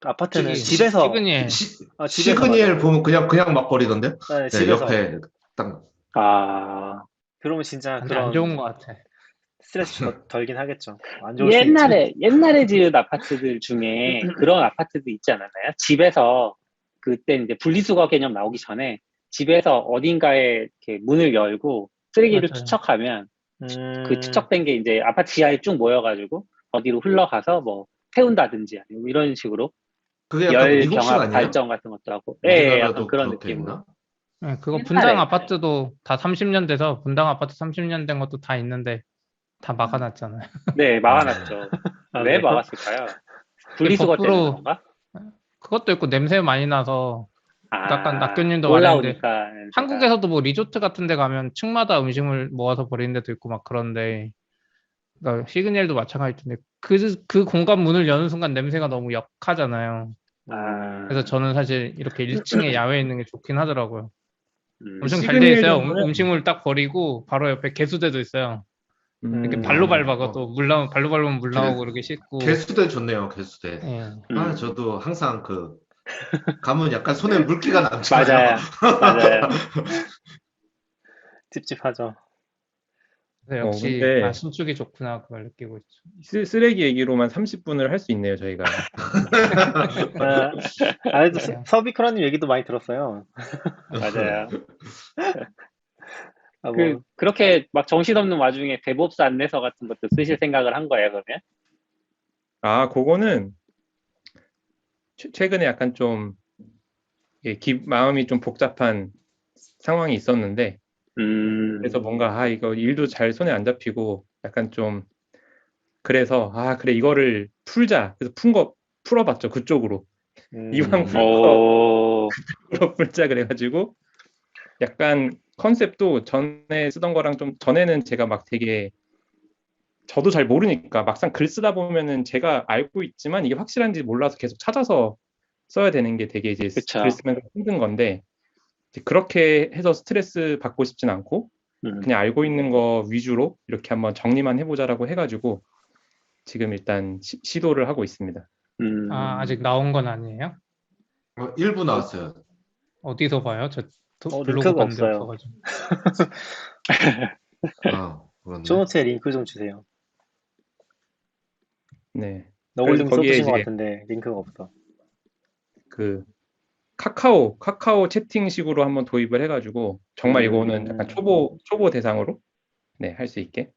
아파트는 집에서 시그니엘. 집에서 시그니엘 보면 그냥 막 버리던데? 네, 네, 집에서. 옆에 딱 그러면 진짜 근데 안 좋은 것 같아. 스트레스 덜긴 하겠죠. 안 좋을 수 있지. 옛날에 지은 아파트들 중에 그런 아파트도 있지 않았나요? 집에서 그때 이제 분리수거 개념 나오기 전에 집에서 어딘가에 이렇게 문을 열고 쓰레기를 맞아요. 투척하면 그 음, 투척된 게 이제 아파트 지하에 쭉 모여가지고 어디로 흘러가서 뭐 태운다든지 아니면 이런 식으로 그게 약간 열 미국식 경합 아니에요? 발전 같은 것도 하고, 예, 약간 우리나라도 그런 그렇게 느낌으로. 있나? 네, 그거 옛날에. 분당 아파트도 다 30년 돼서 분당 아파트 30년 된 것도 다 있는데 다 막아놨잖아요. 네, 막아놨죠. 아, 왜 그래요? 막았을까요? 분리수거 때문에 법으로 그런가? 그것도 있고 냄새 많이 나서 아까 낙교님도 말했는데 올라오니까 냄새가. 한국에서도 뭐 리조트 같은 데 가면 층마다 음식물 모아서 버리는 데도 있고 막 그런데 그러니까 시그널도 마찬가지인데 그 공간 문을 여는 순간 냄새가 너무 역하잖아요. 그래서 저는 사실 이렇게 1층에 야외에 있는 게 좋긴 하더라고요. 엄청 잘 돼 있어요. 시그널 음식물 딱 버리고 바로 옆에 개수대도 있어요. 이렇게 발로 음. 밟아 그것도 물 나오면 발로 밟으면 물 나오고 이렇게 씻고. 개수대 좋네요, 개수대. 예. 저도 항상 가면 약간 손에 물기가 남잖아요. 맞아요. 찝찝하죠. 그래서 역시 근데 신축이 좋구나 그걸 느끼고 있죠. 쓰레기 얘기로만 30분을 할 수 있네요, 저희가. 그래도 서비크라님 얘기도 많이 들었어요. 맞아요. 뭐, 그렇게 막 정신없는 와중에 대법사 안내서 같은 것도 쓰실 생각을 한 거예요, 그러면? 그거는 최근에 약간 좀 마음이 좀 복잡한 상황이 있었는데 그래서 뭔가 이거 일도 잘 손에 안 잡히고 약간 좀 그래서 그래 이거를 풀자. 그래서 풀어봤죠, 그쪽으로. 이왕 그쪽으로 풀자 그래가지고 약간 컨셉도 전에 쓰던 거랑 좀 전에는 제가 막 되게 저도 잘 모르니까 막상 글 쓰다 보면은 제가 알고 있지만 이게 확실한지 몰라서 계속 찾아서 써야 되는 게 되게 이제 그쵸. 글 쓰면 힘든 건데 이제 그렇게 해서 스트레스 받고 싶진 않고 그냥 알고 있는 거 위주로 이렇게 한번 정리만 해보자라고 해가지고 지금 일단 시도를 하고 있습니다. 아직 나온 건 아니에요? 일부 나왔어요. 어디서 봐요? 저 블로그 링크가 봤는데 없어요. 없어가지고. 그렇네. 쇼노트에 링크 좀 주세요. 네. 너굴님 거기에 써주신 것 이제 같은데 링크가 없어. 그 카카오 채팅식으로 한번 도입을 해가지고 정말 이거는 약간 초보 대상으로 할 수 있게.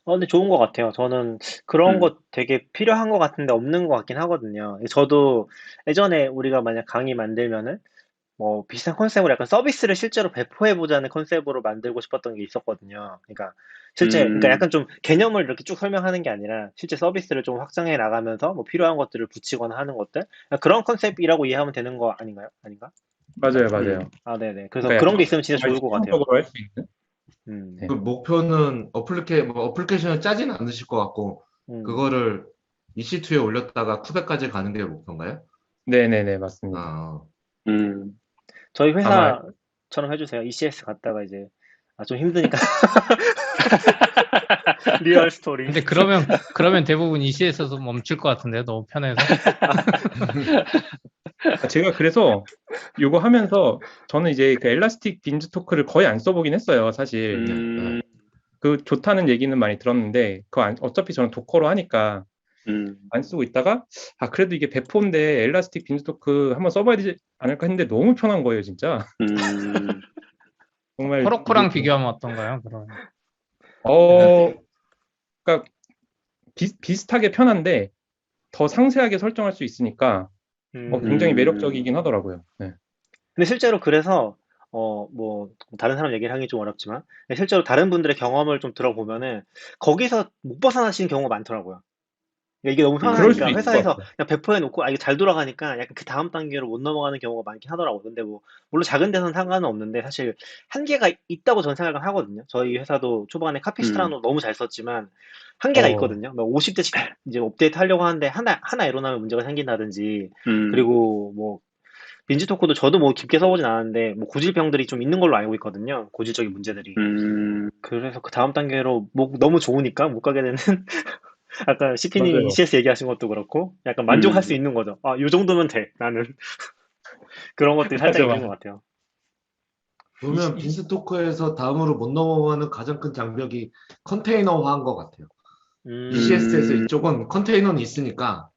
근데 좋은 것 같아요. 저는 그런 거 되게 필요한 것 같은데 없는 것 같긴 하거든요. 저도 예전에 우리가 만약 강의 만들면은 뭐 비슷한 컨셉으로 약간 서비스를 실제로 배포해보자는 컨셉으로 만들고 싶었던 게 있었거든요. 그러니까 그러니까 약간 좀 개념을 이렇게 쭉 설명하는 게 아니라 실제 서비스를 좀 확장해 나가면서 뭐 필요한 것들을 붙이거나 하는 것들 그런 컨셉이라고 이해하면 되는 거 아닌가요? 아닌가? 맞아요. 네네. 그래서 그러니까 그런 게 있으면 진짜 좋을 것 같아요. 실용적으로 할 수 있는. 네. 그 목표는 어플리케이션을 짜지는 않으실 것 같고 그거를 EC2에 올렸다가 쿠베까지 가는 게 목표인가요? 네네네 맞습니다. 저희 회사처럼 해주세요. ECS 갔다가 이제 좀 힘드니까 리얼 스토리. 근데 그러면 대부분 ECS에서 멈출 것 같은데요. 너무 편해서. 제가 그래서 요거 하면서 저는 이제 그 엘라스틱 빈즈토크를 거의 안 써보긴 했어요, 사실. 그 좋다는 얘기는 많이 들었는데 어차피 저는 도커로 하니까 안 쓰고 있다가 그래도 이게 배포인데 엘라스틱 빈즈토크 한번 써봐야 되지 않을까 했는데 너무 편한 거예요, 진짜. 정말 허로코랑 비교하면 어떤가요? 그러면? 그러니까 비슷하게 편한데 더 상세하게 설정할 수 있으니까 굉장히 매력적이긴 하더라고요. 네. 근데 실제로 그래서 뭐 다른 사람 얘기를 하기 좀 어렵지만 실제로 다른 분들의 경험을 좀 들어보면은 거기서 못 벗어나시는 경우가 많더라고요. 그러니까 이게 너무 그럴 수도 편하니까 있을 회사에서 것 같아요. 그냥 배포해 놓고 이게 잘 돌아가니까 약간 그 다음 단계로 못 넘어가는 경우가 많긴 하더라고요. 근데 뭐 물론 작은 데서는 상관은 없는데 사실 한계가 있다고 저는 생각을 하거든요. 저희 회사도 초반에 카피스트라노 너무 잘 썼지만 한계가 있거든요. 뭐 50대씩 이제 업데이트 하려고 하는데 하나 에러 나면 문제가 생긴다든지 그리고 뭐 빈지토크도 저도 뭐 깊게 써보진 않았는데 뭐 고질병들이 좀 있는 걸로 알고 있거든요. 고질적인 문제들이. 그래서 그 다음 단계로 너무 좋으니까 못 가게 되는 아까 CP님이 맞아요. ECS 얘기하신 것도 그렇고 약간 만족할 수 있는 거죠. 요 정도면 돼 나는. 그런 것들이 살짝 맞아. 있는 것 같아요. 보면 빈스토크에서 다음으로 못 넘어가는 가장 큰 장벽이 컨테이너화한 것 같아요. ECS에서 이쪽은 컨테이너는 있으니까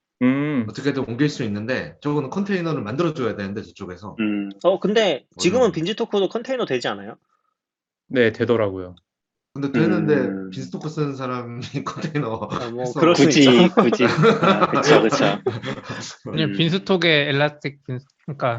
어떻게든 옮길 수 있는데 저거는 컨테이너를 만들어줘야 되는데 저쪽에서. 근데 지금은 어려워. 빈지토크도 컨테이너 되지 않아요? 네, 되더라고요. 근데 되는데 빈스토크 쓰는 사람이 컨테이너 뭐 해서 그럴 수 있죠. 굳이. 그쵸. 그냥 빈스톡에 엘라스틱 그러니까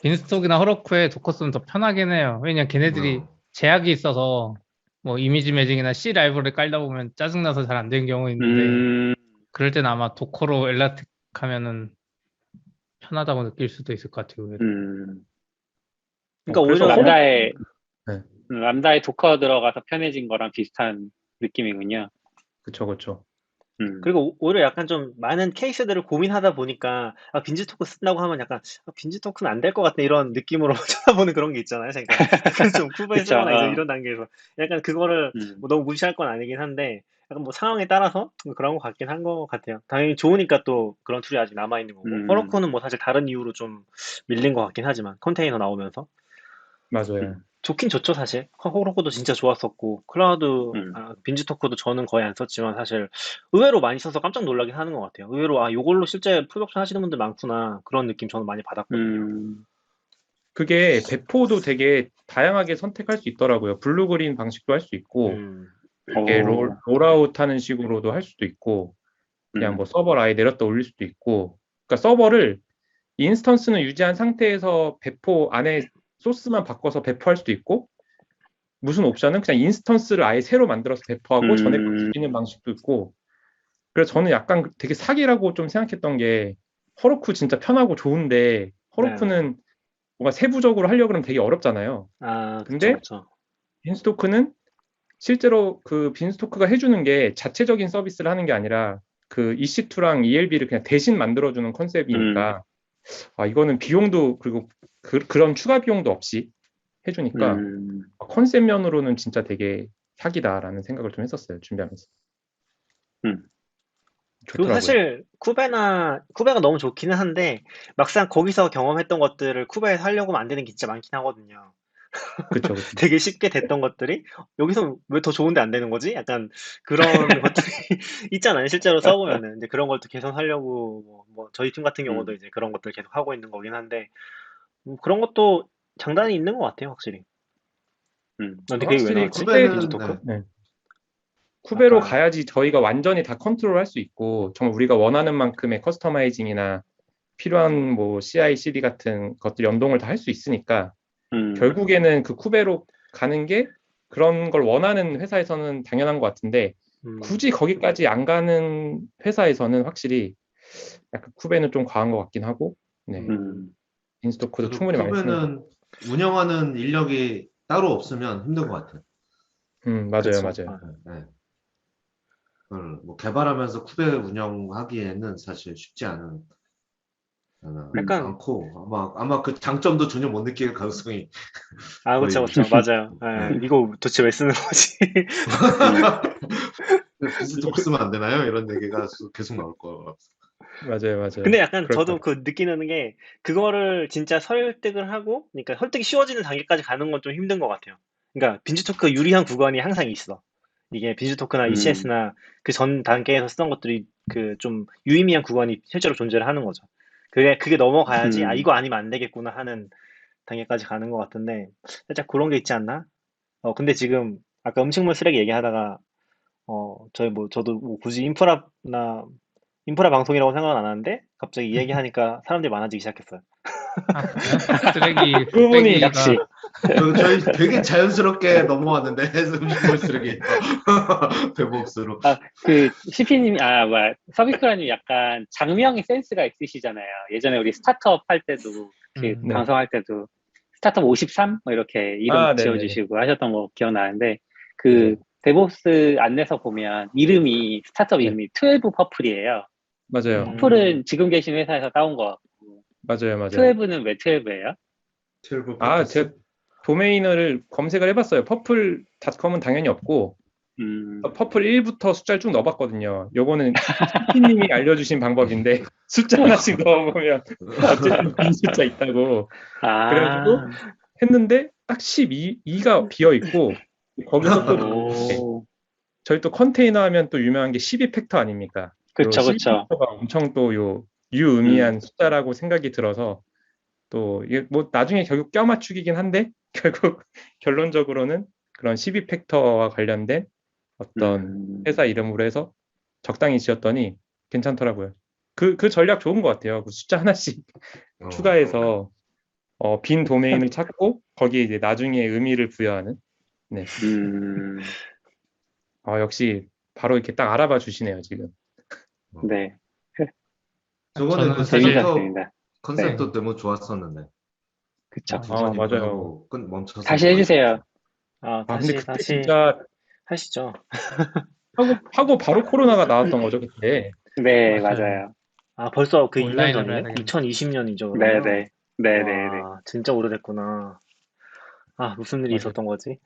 빈스톡이나 허러크에 도커 쓰면 더 편하긴 해요. 왜냐면 걔네들이 제약이 있어서 뭐 이미지 매징이나 C 라이브러리 깔다 보면 짜증나서 잘 안 되는 경우 있는데 그럴 땐 아마 도커로 엘라스틱 하면은 편하다고 느낄 수도 있을 것 같아요. 그러니까 그래서 오히려 람다에 도커 들어가서 편해진 거랑 비슷한 느낌이군요. 그쵸. 그리고 오히려 약간 좀 많은 케이스들을 고민하다 보니까 빈지토크 쓴다고 하면 약간 빈지토크는 안 될 것 같네 이런 느낌으로 쳐다보는 그런 게 있잖아요. 그러니까 약간 좀 쿠버에 그쵸, 쓰거나 이런 단계에서 약간 그거를 뭐 너무 무시할 건 아니긴 한데 약간 뭐 상황에 따라서 그런 것 같긴 한 것 같아요. 당연히 좋으니까 또 그런 툴이 아직 남아 있는 거고 허러코는 뭐 사실 다른 이유로 좀 밀린 것 같긴 하지만 컨테이너 나오면서 맞아요. 좋긴 좋죠, 사실. 호로코도 진짜 좋았었고, 클라우드, 빈지토크도 저는 거의 안 썼지만, 사실, 의외로 많이 써서 깜짝 놀라긴 하는 것 같아요. 의외로, 요걸로 실제 프로덕션 하시는 분들 많구나. 그런 느낌 저는 많이 받았거든요. 그게 배포도 되게 다양하게 선택할 수 있더라고요. 블루 그린 방식도 할 수 있고, 이렇게 롤아웃 하는 식으로도 할 수도 있고, 그냥 뭐 서버 아예 내렸다 올릴 수도 있고, 그러니까 서버를 인스턴스는 유지한 상태에서 배포 안에 소스만 바꿔서 배포할 수도 있고, 무슨 옵션은 그냥 인스턴스를 아예 새로 만들어서 배포하고 전에 거 줄이는 방식도 있고. 그래서 저는 약간 되게 사기라고 좀 생각했던 게 허로크 진짜 편하고 좋은데 허로크는 뭔가 세부적으로 하려고 그러면 되게 어렵잖아요. 근데 그쵸. 빈스토크는 실제로 그 빈스토크가 해주는 게 자체적인 서비스를 하는 게 아니라 그 EC2랑 ELB를 그냥 대신 만들어주는 컨셉이니까 이거는 비용도 그리고 그런 추가 비용도 없이 해주니까 컨셉 면으로는 진짜 되게 사기다라는 생각을 좀 했었어요, 준비하면서. 그리고 좋더라고요. 사실 쿠베가 너무 좋기는 한데 막상 거기서 경험했던 것들을 쿠베에서 하려고 만드는 게 진짜 많긴 하거든요. 그쵸. 되게 쉽게 됐던 것들이 여기서 왜 더 좋은데 안 되는 거지? 약간 그런 것들이 있잖아요. 실제로 써보면은 이제 그런 것도 개선하려고 뭐 저희 팀 같은 경우도 이제 그런 것들 계속 하고 있는 거긴 한데 그런 것도 장단이 있는 것 같아요, 확실히. 근데 그게 왜 확실히 나왔지? 쿠베는 빈지토크? 쿠베로 아까- 가야지 저희가 완전히 다 컨트롤할 수 있고 정말 우리가 원하는 만큼의 커스터마이징이나 필요한 뭐 CI/CD 같은 것들 연동을 다 할 수 있으니까 결국에는 그 쿠베로 가는 게 그런 걸 원하는 회사에서는 당연한 것 같은데 굳이 거기까지 안 가는 회사에서는 확실히 약간 쿠베는 좀 과한 것 같긴 하고 빈스토크도 충분히 많이 쓰는 것 쿠베는 운영하는 인력이 따로 없으면 힘든 것 같아요. 맞아요. 네. 뭐 개발하면서 쿠베 운영하기에는 사실 쉽지 않은 약간 않고 아마 그 장점도 전혀 못 느낄 가능성이 그쵸, 맞아요. 이거 도대체 왜 쓰는 거지? 빈스토크 쓰면 안 되나요? 이런 얘기가 계속 나올 거예요. 맞아요. 근데 약간 그럴 저도 그 느끼는 게 그거를 진짜 설득을 하고, 그러니까 설득이 쉬워지는 단계까지 가는 건 좀 힘든 것 같아요. 그러니까 빈지토크 유리한 구간이 항상 있어. 이게 빈지토크나 ECS나 그 전 단계에서 쓰던 것들이 그 좀 유의미한 구간이 실제로 존재를 하는 거죠. 그게 넘어가야지 이거 아니면 안 되겠구나 하는 단계까지 가는 것 같은데 살짝 그런 게 있지 않나? 근데 지금 아까 음식물 쓰레기 얘기하다가 저도 뭐 굳이 인프라 방송이라고 생각은 안 하는데 갑자기 이 얘기하니까 사람들이 많아지기 시작했어요. 쓰레기 부분이 역시 저희 되게 자연스럽게 넘어왔는데 음식물 쓰레기 배복수로. 그 CP님이 서비스라님 약간 장명의 센스가 있으시잖아요. 예전에 우리 스타트업 할 때도 방송할 때도 스타트업 53 뭐 이렇게 이름 지어주시고 하셨던 거 기억나는데 데보스 안내서 보면 이름이 스타트업 이름이 12 퍼플이에요. 맞아요. 퍼플은 지금 계신 회사에서 따온 거 같고 맞아요. 12는 왜 12예요? 제가 도메인을 검색을 해봤어요. 퍼플.com은 당연히 없고 퍼플 1부터 숫자를 쭉 넣어봤거든요. 요거는 CP님이 알려주신 방법인데 숫자 하나씩 넣어보면 어쨌든 빈 숫자 있다고 그래가지고 했는데 딱 12가 비어 있고 거기서 또 오. 저희 또 컨테이너 하면 또 유명한 게 12팩터 아닙니까? 그쵸, 그쵸. 12팩터가 엄청 또 유의미한 숫자라고 생각이 들어서 또 이게 뭐 나중에 결국 껴 맞추기긴 한데 결국 결론적으로는 그런 12팩터와 관련된 어떤 회사 이름으로 해서 적당히 지었더니 괜찮더라고요. 그 전략 좋은 것 같아요. 그 숫자 하나씩 추가해서 빈 도메인을 찾고 거기에 이제 나중에 의미를 부여하는. 네. 역시 바로 이렇게 딱 알아봐 주시네요, 지금. 네. 저번에 저는 그 사실- 재밌었습니다. 컨셉도 너무 좋았었는데. 그쵸. 맞아요. 끝 멈춰서. 다시 해주세요. 근데 그때 다시 진짜 하시죠. 하고 바로 코로나가 나왔던 거죠, 그때. 네, 맞아요. 맞아요. 벌써 그 2년 온라인으로 전이네? 해야 되겠네. 2020년이죠, 그러면? 네네. 네네네. 와, 진짜 오래됐구나. 무슨 일이 맞아요. 있었던 거지?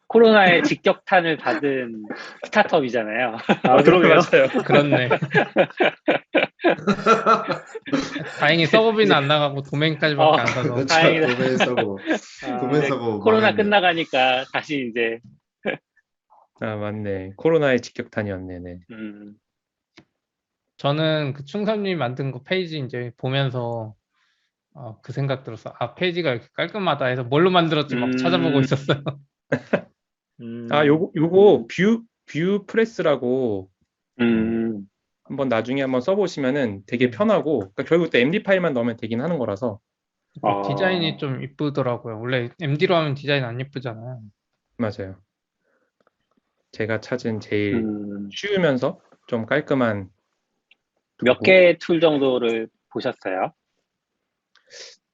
코로나의 직격탄을 받은 스타트업이잖아요. 그러게요. 맞아요. 그렇네. 다행히 서버비는 안 나가고 도메인까지밖에 안 사서. 그렇죠. 다행이다. 도메인 사고. 도메인 사고. 코로나 망했네. 끝나가니까 다시 이제 맞네. 코로나의 직격탄이었네. 네. 저는 그 충섭님이 만든 거 페이지 이제 보면서 그 생각 들었어. 페이지가 이렇게 깔끔하다 해서 뭘로 만들었지 막 찾아보고 있었어요. 요거 뷰 프레스라고 한번 나중에 한번 써보시면은 되게 편하고, 그러니까 결국 또 MD 파일만 넣으면 되긴 하는 거라서. 디자인이 좀 이쁘더라고요. 원래 MD로 하면 디자인 안 이쁘잖아요. 맞아요. 제가 찾은 제일 쉬우면서 좀 깔끔한. 몇 개 툴 정도를 보셨어요?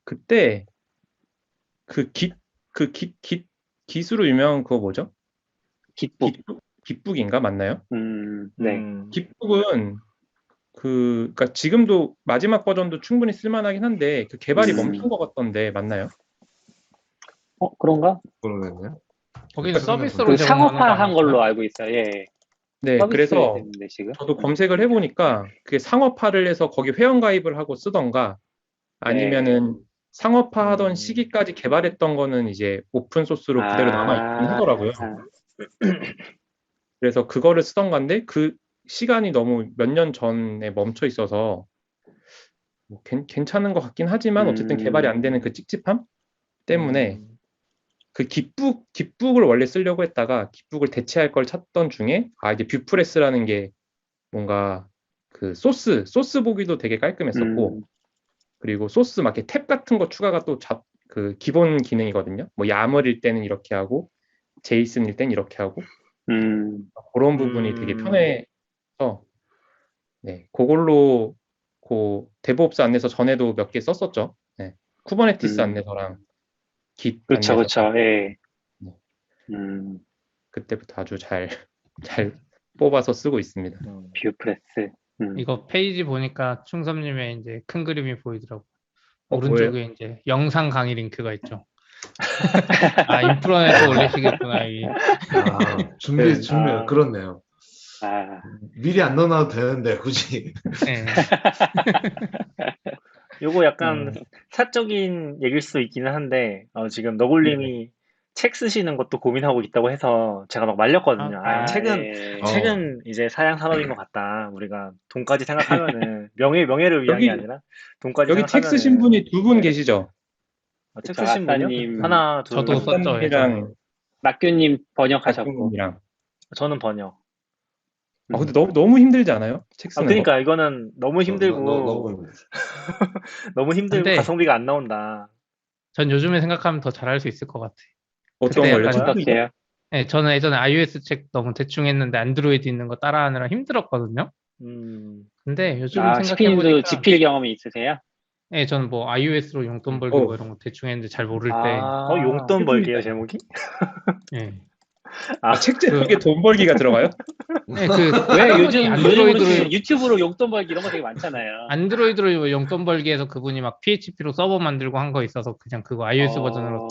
그때 깃으로 유명한 그거 뭐죠? 깃북. 깃북인가 맞나요? 네. 깃북은 그러니까 지금도 마지막 버전도 충분히 쓸만하긴 한데 그 개발이 멈춘 것 같던데 맞나요? 그런가? 모르겠네요. 거기는 서비스로 그 제공하는 거 상업화한 아니었어요? 걸로 알고 있어요. 예. 네, 그래서 됐는데, 지금. 저도 검색을 해보니까 그게 상업화를 해서 거기 회원 가입을 하고 쓰던가 아니면은 상업화하던 시기까지 개발했던 거는 이제 오픈 소스로 그대로 남아있긴 하더라고요. 그래서 그거를 쓰던 건데 그 시간이 너무 몇 년 전에 멈춰 있어서 뭐 괜찮은 것 같긴 하지만 어쨌든 개발이 안 되는 그 찝찝함 때문에 그 깃북을 원래 쓰려고 했다가 깃북을 대체할 걸 찾던 중에 이제 뷰프레스라는 게 뭔가 그 소스 보기도 되게 깔끔했었고 그리고 소스 막 이렇게 탭 같은 거 추가가 또 그 기본 기능이거든요. 뭐 야물일 때는 이렇게 하고 제이슨일 때는 이렇게 하고 그런 부분이 되게 편해서 네, 그걸로 데브옵스 안내서 전에도 몇 개 썼었죠. 네. 쿠버네티스 안내서랑 깃 그쵸, 안내서. 그쵸. 예. 네. 그때부터 아주 잘 뽑아서 쓰고 있습니다. 뷰프레스. 이거 페이지 보니까 충섭님의 이제 큰 그림이 보이더라고. 뭐예요? 오른쪽에 이제 영상 강의 링크가 있죠. 인프라넷 또 올리시겠구나. 준비, 아. 그렇네요. 미리 안 넣어놔도 되는데, 굳이. 네. 요거 약간 사적인 얘기일 수 있기는 한데, 지금 너굴님이 책 쓰시는 것도 고민하고 있다고 해서 제가 막 말렸거든요. 책은 이제 사양 산업인 것 같다. 우리가 돈까지 생각하면은 명예를 위한 게 아니라 돈까지 여기 책 쓰신 분이 두 분 계시죠? 책 쓰신 분이요? 아따님, 하나, 둘, 저도 썼죠. 이랑 낙규님 번역하셨고. 저는 번역. 근데 너무 힘들지 않아요? 책 쓰는 거? 그러니까 이거는 너무 힘들고 너무 너무 힘들고 근데- 가성비가 안 나온다. 전 요즘에 생각하면 더 잘할 수 있을 것 같아. 어떤 그때 걸요? 약간- 어떻게 해요? 네, 저는 예전에 iOS 책 너무 대충 했는데 안드로이드 있는 거 따라하느라 힘들었거든요. 근데 요즘 시피님도 생각해보니까 지필 경험이 있으세요? 네, 저는 뭐 iOS로 용돈 벌기 뭐 이런 거 대충 했는데 잘 모를 때 용돈 벌기예요, 제목이? 네. 책 제목에 돈 벌기가 들어가요? 네, 왜 요즘 안드로이드로 유튜브로 용돈 벌기 이런 거 되게 많잖아요. 안드로이드로 용돈 벌기 해서 그분이 막 PHP로 서버 만들고 한 거 있어서 그냥 그거 iOS 버전으로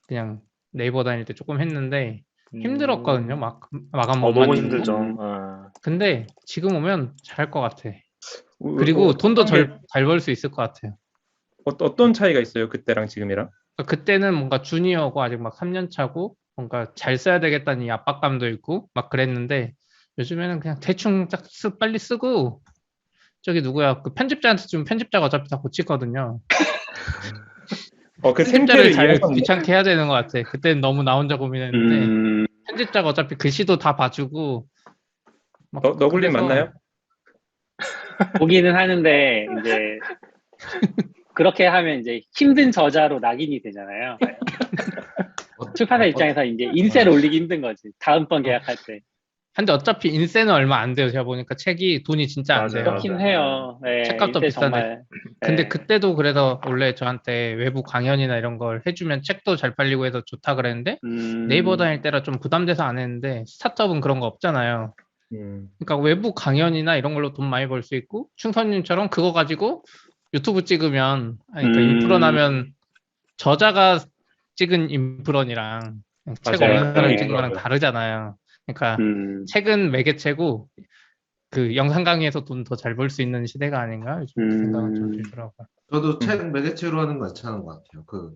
그냥 네이버 다닐 때 조금 했는데 힘들었거든요. 마감 못 너무 만들고. 힘들죠. 근데 지금 오면 잘할 것 같아. 그리고 돈도 잘 벌 수 있을 것 같아요. 어떤 차이가 있어요? 그때랑 지금이랑? 그때는 뭔가 주니어고 아직 막 3년 차고 뭔가 잘 써야 되겠다는 이 압박감도 있고 막 그랬는데 요즘에는 그냥 대충 딱 빨리 쓰고 저기 누구야 그 편집자한테 주면 편집자가 어차피 다 고치거든요. 그 편집자를 템플을 잘 이해해서 귀찮게 해야 되는 것 같아. 그때는 너무 나 혼자 고민했는데 음, 편집자가 어차피 글씨도 다 봐주고 막 너굴님 그래서 맞나요? 보기는 하는데 이제 그렇게 하면 이제 힘든 저자로 낙인이 되잖아요. 출판사 입장에서 이제 인세를 올리기 힘든 거지. 다음번 계약할 때. 근데 어차피 인세는 얼마 안 돼요. 제가 보니까 책이 돈이 진짜 안 맞아요, 돼요. 그렇긴 맞아요. 해요. 네, 책값도 인세 비싼데. 정말. 근데 네. 그때도 그래서 원래 저한테 외부 강연이나 이런 걸 해주면 책도 잘 팔리고 해서 좋다 그랬는데 네이버 다닐 때라 좀 부담돼서 안 했는데 스타트업은 그런 거 없잖아요. 그러니까 외부 강연이나 이런 걸로 돈 많이 벌 수 있고 충선님처럼 그거 가지고 유튜브 찍으면 그러니까 인프런하면 저자가 찍은 인프런이랑 책 맞아요. 없는 사람이 네. 찍은 거랑 다르잖아요. 그러니까 책은 매개체고 그 영상 강의에서 돈 더 잘 벌 수 있는 시대가 아닌가 요즘 생각은 좀 들더라고요. 저도 책 매개체로 하는 거 괜찮은 것 같아요.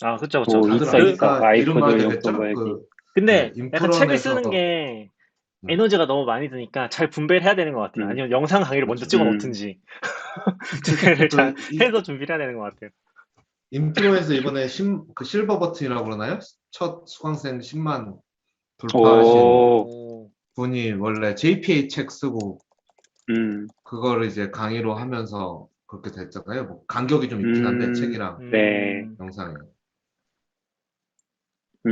아, 그쵸, 그쵸. 뭐 다들 있어 있어. 아니까 이름 봐야 아이포드 용돈 되겠죠? 벌기. 근데 네, 약간 책을 인프런에서 쓰는 게 네. 에너지가 너무 많이 드니까 잘 분배를 해야 되는 것 같아요. 아니면 영상 강의를 먼저 찍어 놓든지 두 개를 잘 해서 준비를 해야 되는 것 같아요. 인프로에서 이번에 그 실버 버튼이라고 그러나요? 첫 수강생 10만 돌파하신 오, 분이 원래 JPA 책 쓰고 음, 그거를 이제 강의로 하면서 그렇게 됐잖아요. 뭐 간격이 좀 있긴 한데 책이랑 네. 영상이.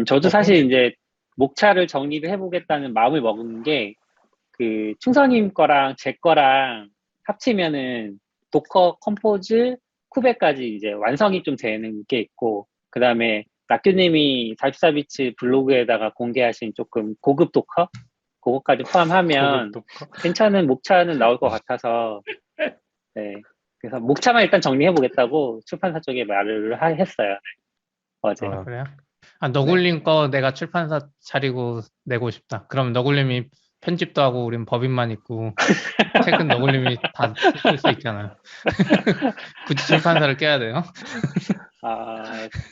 저도 사실 이제 목차를 정리를 해보겠다는 마음을 먹은 게 그 충선님 거랑 제 거랑 합치면은 도커 컴포즈 쿠베까지 이제 완성이 좀 되는 게 있고 그 다음에 낙규님이 44비치 블로그에다가 공개하신 조금 고급 도커 그거까지 포함하면 괜찮은 목차는 나올 것 같아서 네 그래서 목차만 일단 정리해 보겠다고 출판사 쪽에 말을 했어요 어제. 아, 그래요? 너굴님 거 내가 출판사 차리고 내고 싶다. 그럼 너굴님이 편집도 하고 우린 법인만 있고 책은 너굴님이 다 쓸 수 있잖아요. 굳이 출판사를 껴야 돼요?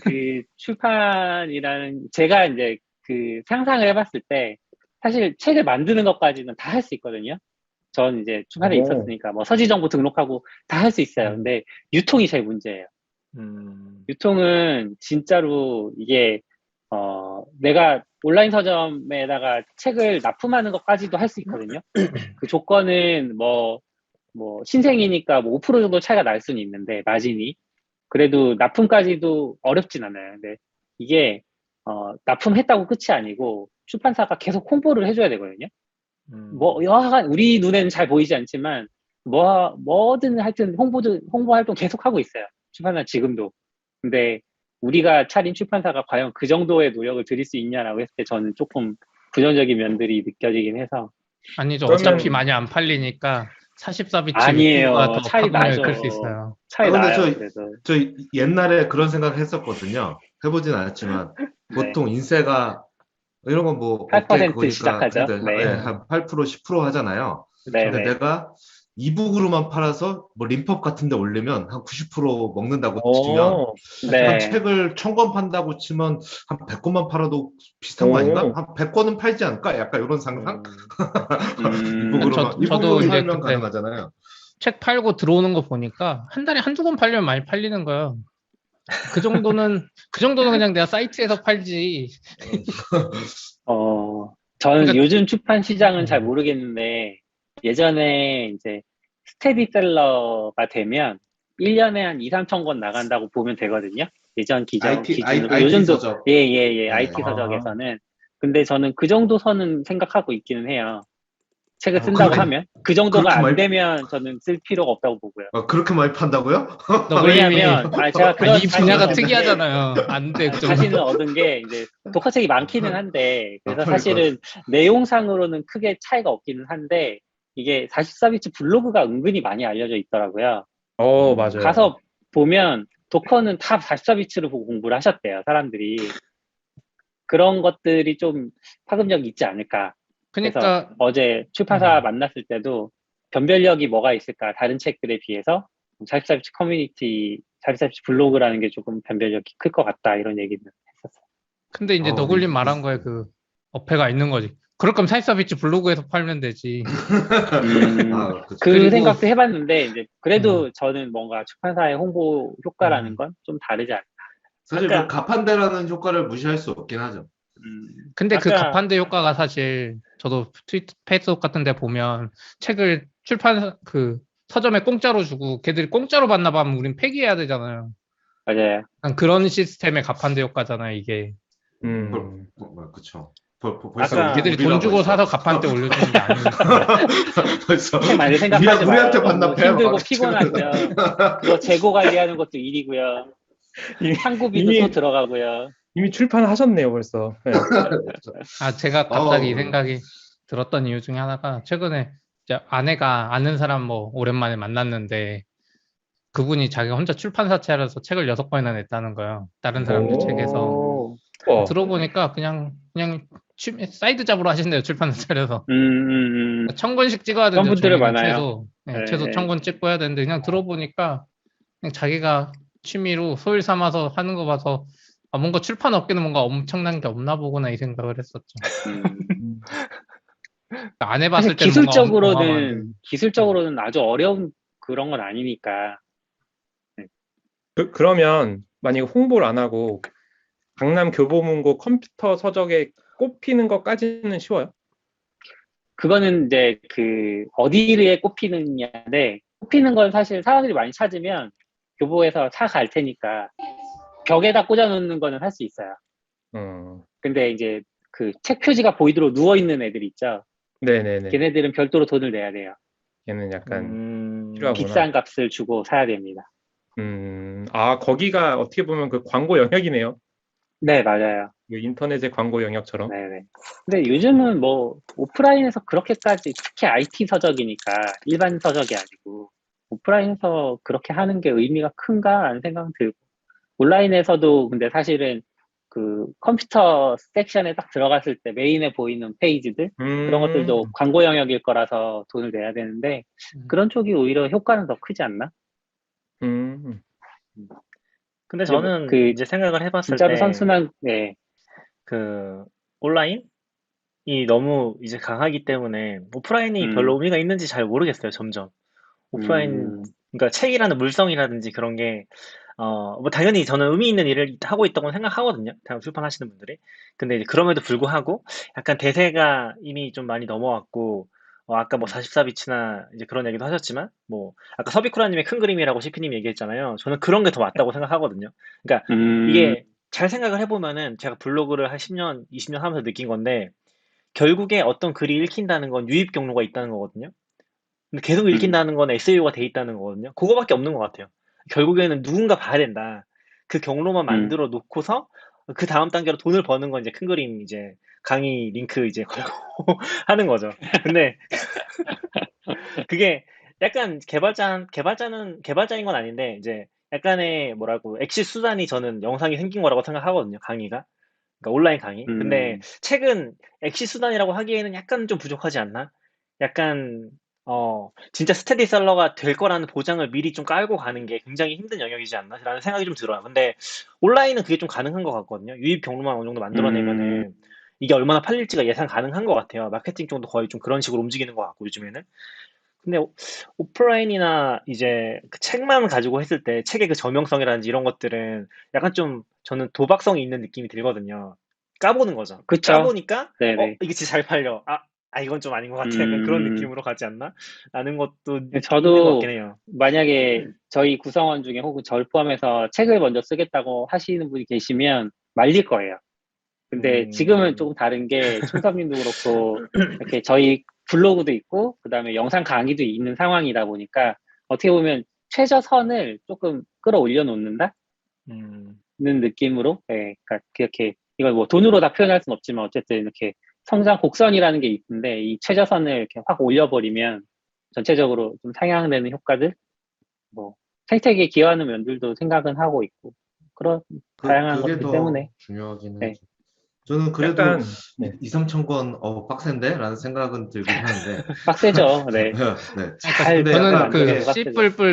그 출판이라는 제가 이제 그 상상을 해봤을 때 사실 책을 만드는 것까지는 다 할 수 있거든요. 전 이제 출판에 있었으니까 뭐 서지 정보 등록하고 다 할 수 있어요. 근데 유통이 제일 문제예요. 유통은 진짜로 이게 내가 온라인 서점에다가 책을 납품하는 것까지도 할 수 있거든요. 그 조건은 뭐 신생이니까 뭐 5% 정도 차이가 날 수는 있는데 마진이 그래도 납품까지도 어렵진 않아요. 근데 이게 납품했다고 끝이 아니고 출판사가 계속 홍보를 해줘야 되거든요. 뭐 여하간 우리 눈에는 잘 보이지 않지만 뭐든 하여튼 홍보 활동 계속 하고 있어요. 출판사 지금도. 근데 우리가 차린 출판사가 과연 그 정도의 노력을 들일 수 있냐라고 했을 때 저는 조금 부정적인 면들이 느껴지긴 해서. 아니죠. 어차피 많이 안 팔리니까 44비치 아니에요. 유튜브가 더 차이 파급력이 나죠. 클 수 있어요. 차이 근데 나요. 그래서. 저 옛날에 그런 생각을 했었거든요. 해보진 않았지만 보통 인세가 이런 건 뭐 8% 업계 그거니까 시작하죠. 해도 네. 한 8% 10% 하잖아요. 네, 근데 네. 내가 이북으로만 팔아서 뭐 림펍 같은 데 올리면 한 90% 먹는다고 치면 네. 한 책을 1000권 판다고 치면 한 100권만 팔아도 비슷한 거 아닌가? 한 100권은 팔지 않을까? 약간 이런 상상? 저도 이북으로 이제 팔면 그때 가능하잖아요. 책 팔고 들어오는 거 보니까 한 달에 한두 권 팔려면 많이 팔리는 거예요. 그 정도는 그냥 내가 사이트에서 팔지. 저는 그러니까- 요즘 출판 시장은 잘 모르겠는데 예전에 이제 스테디셀러가 되면 1년에 한 2, 3천 권 나간다고 보면 되거든요. 예전 기준으로. IT 요즘도 서적. 예. IT 서적에서는. 근데 저는 그 정도 선은 생각하고 있기는 해요. 책을 쓴다고 하면 그 정도가 안 되면 저는 쓸 필요가 없다고 보고요. 그렇게 많이 판다고요? 왜냐하면 제가 그런 이 분야가 자신을 특이하잖아요. 안 돼. 그 정도. 자신을 얻은 게 이제 독서책이 많기는 한데 그래서 팔릴 사실은 내용상으로는 크게 차이가 없기는 한데 이게 44비치 블로그가 은근히 많이 알려져 있더라고요. 맞아요. 가서 보면 도커는 다 44비치를 보고 공부를 하셨대요, 사람들이. 그런 것들이 좀 파급력이 있지 않을까. 그래서 그러니까 어제 출판사 만났을 때도 변별력이 뭐가 있을까, 다른 책들에 비해서 44비치 커뮤니티 사비사비 블로그라는 게 조금 변별력이 클 것 같다 이런 얘기는 했었어요. 근데 이제 너굴님 말한 거에 그 어폐가 있는 거지. 그럴 거면 사이사비치 블로그에서 팔면 되지. 그치. 그 그리고- 생각도 해봤는데 이제 그래도 저는 뭔가 출판사의 홍보 효과라는 건 좀 다르지 않나. 사실 아까- 그 가판대라는 효과를 무시할 수 없긴 하죠. 근데 그 아까- 가판대 효과가 사실 저도 트위터, 페이스북 같은 데 보면 책을 그 서점에 공짜로 주고 걔들이 공짜로 받나 봐 하면 우린 폐기해야 되잖아요. 맞아요. 약간 그런 시스템의 가판대 효과잖아요, 이게. 그쵸. 아까 걔들이 돈 우리라고 주고 했어. 사서 가판대 올려주는 게 아니니까. 벌써 책 많이 생각하지 마요. 우리한테 너무 반납해. 힘들고 막 피곤하고요. 그거 재고 관리하는 것도 일이고요. 창구비도 이미- 또 들어가고요. 이미 출판하셨네요, 벌써. 네. 아, 제가 갑자기 이 어우. 생각이 들었던 이유 중에 하나가 최근에 이제 아내가 아는 사람 뭐 오랜만에 만났는데 그분이 자기가 혼자 출판사 차려서 책을 6권이나 냈다는 거예요. 다른 사람들 오. 책에서. 들어보니까 그냥 사이드 잡으로 하신대요, 출판사 차려서. 1000권씩 찍어야 그런 된대요, 분들은 종이는 많아요. 최소. 네, 네, 최소 네. 1000권 찍고 해야 되는데 그냥 들어보니까 그냥 자기가 취미로 소일 삼아서 하는 거 봐서 아, 뭔가 출판 업계는 뭔가 엄청난 게 없나 보구나 이 생각을 했었죠. 안 해봤을 사실 때는 뭔가 어마어마한데. 기술적으로는 아주 어려운 그런 건 아니니까. 그러면 만약에 홍보를 안 하고 강남 교보문고 컴퓨터 서적에 꼽히는 것까지는 쉬워요? 그거는 이제 그 어디에 꼽히느냐인데 꼽히는 건 사실 사람들이 많이 찾으면 교보에서 사갈 테니까 벽에다 꽂아놓는 거는 할 수 있어요. 근데 이제 그 책 표지가 보이도록 누워있는 애들 있죠. 네네네. 걔네들은 별도로 돈을 내야 돼요. 걔는 약간 음, 필요하구나. 비싼 값을 주고 사야 됩니다. 거기가 어떻게 보면 그 광고 영역이네요. 네, 맞아요. 그 인터넷의 광고 영역처럼. 네네. 근데 요즘은 뭐 오프라인에서 그렇게까지 특히 IT 서적이니까 일반 서적이 아니고 오프라인에서 그렇게 하는 게 의미가 큰가라는 생각은 들고 온라인에서도 근데 사실은 그 컴퓨터 섹션에 딱 들어갔을 때 메인에 보이는 페이지들 그런 것들도 광고 영역일 거라서 돈을 내야 되는데 그런 쪽이 오히려 효과는 더 크지 않나? 근데 이제 뭐 저는 그 이제 생각을 해봤을 진짜로 때 선순환 네. 그 온라인이 너무 이제 강하기 때문에 오프라인이 별로 의미가 있는지 잘 모르겠어요, 점점. 오프라인, 그러니까 책이라는 물성이라든지 그런 게, 뭐 당연히 저는 의미 있는 일을 하고 있다고 생각하거든요. 다른 출판하시는 분들이. 근데 이제 그럼에도 불구하고 약간 대세가 이미 좀 많이 넘어왔고, 아까 뭐 44비치나 이제 그런 얘기도 하셨지만, 뭐, 아까 서비쿠라님의 큰 그림이라고 CP님이 얘기했잖아요. 저는 그런 게 더 맞다고 생각하거든요. 그러니까 이게 잘 생각을 해보면은 제가 블로그를 한 10년, 20년 하면서 느낀 건데, 결국에 어떤 글이 읽힌다는 건 유입 경로가 있다는 거거든요. 근데 계속 읽힌다는 건 SEO가 돼 있다는 거거든요. 그거밖에 없는 것 같아요. 결국에는 누군가 봐야 된다. 그 경로만 만들어 놓고서 그 다음 단계로 돈을 버는 건 이제 큰 그림 이제 강의 링크 이제 걸고 하는 거죠. 근데 그게 약간 개발자인 건 아닌데 이제 약간의 뭐라고 엑시 수단이 저는 영상이 생긴 거라고 생각하거든요. 강의가. 그러니까 온라인 강의. 근데 책은 엑시 수단이라고 하기에는 약간 좀 부족하지 않나? 약간 진짜 스테디셀러가 될 거라는 보장을 미리 좀 깔고 가는 게 굉장히 힘든 영역이지 않나? 라는 생각이 좀 들어요. 근데 온라인은 그게 좀 가능한 것 같거든요. 유입 경로만 어느 정도 만들어내면은 이게 얼마나 팔릴지가 예상 가능한 것 같아요. 마케팅 쪽도 거의 좀 그런 식으로 움직이는 것 같고 요즘에는. 근데 오프라인이나 이제 그 책만 가지고 했을 때 책의 그 저명성이라든지 이런 것들은 약간 좀 저는 도박성이 있는 느낌이 들거든요. 까보는 거죠. 그쵸. 까보니까 네네. 이게 진짜 잘 팔려. 이건 좀 아닌 것 같아. 약간 그런 느낌으로 가지 않나? 라는 것도 있는 것 저도 같긴 해요. 만약에 저희 구성원 중에 혹은 저를 포함해서 책을 먼저 쓰겠다고 하시는 분이 계시면 말릴 거예요. 근데 지금은 조금 다른 게 충섭님도 그렇고 이렇게 저희 블로그도 있고 그다음에 영상 강의도 있는 상황이다 보니까 어떻게 보면 최저선을 조금 끌어올려 놓는다는 느낌으로 그러니까 그렇게 이걸 뭐 돈으로 다 표현할 수는 없지만 어쨌든 이렇게 성장 곡선이라는 게 있는데 이 최저선을 이렇게 확 올려버리면 전체적으로 좀 상향되는 효과들 뭐 생태계에 기여하는 면들도 생각은 하고 있고 그런 다양한 그게 것들 더 때문에 중요하긴 네. 하죠. 저는 그래도 약간 네. 2, 3천 건 빡센데? 라는 생각은 들긴 하는데 빡세죠. 네. 네. 잘 근데 저는 약간 그 이게- C++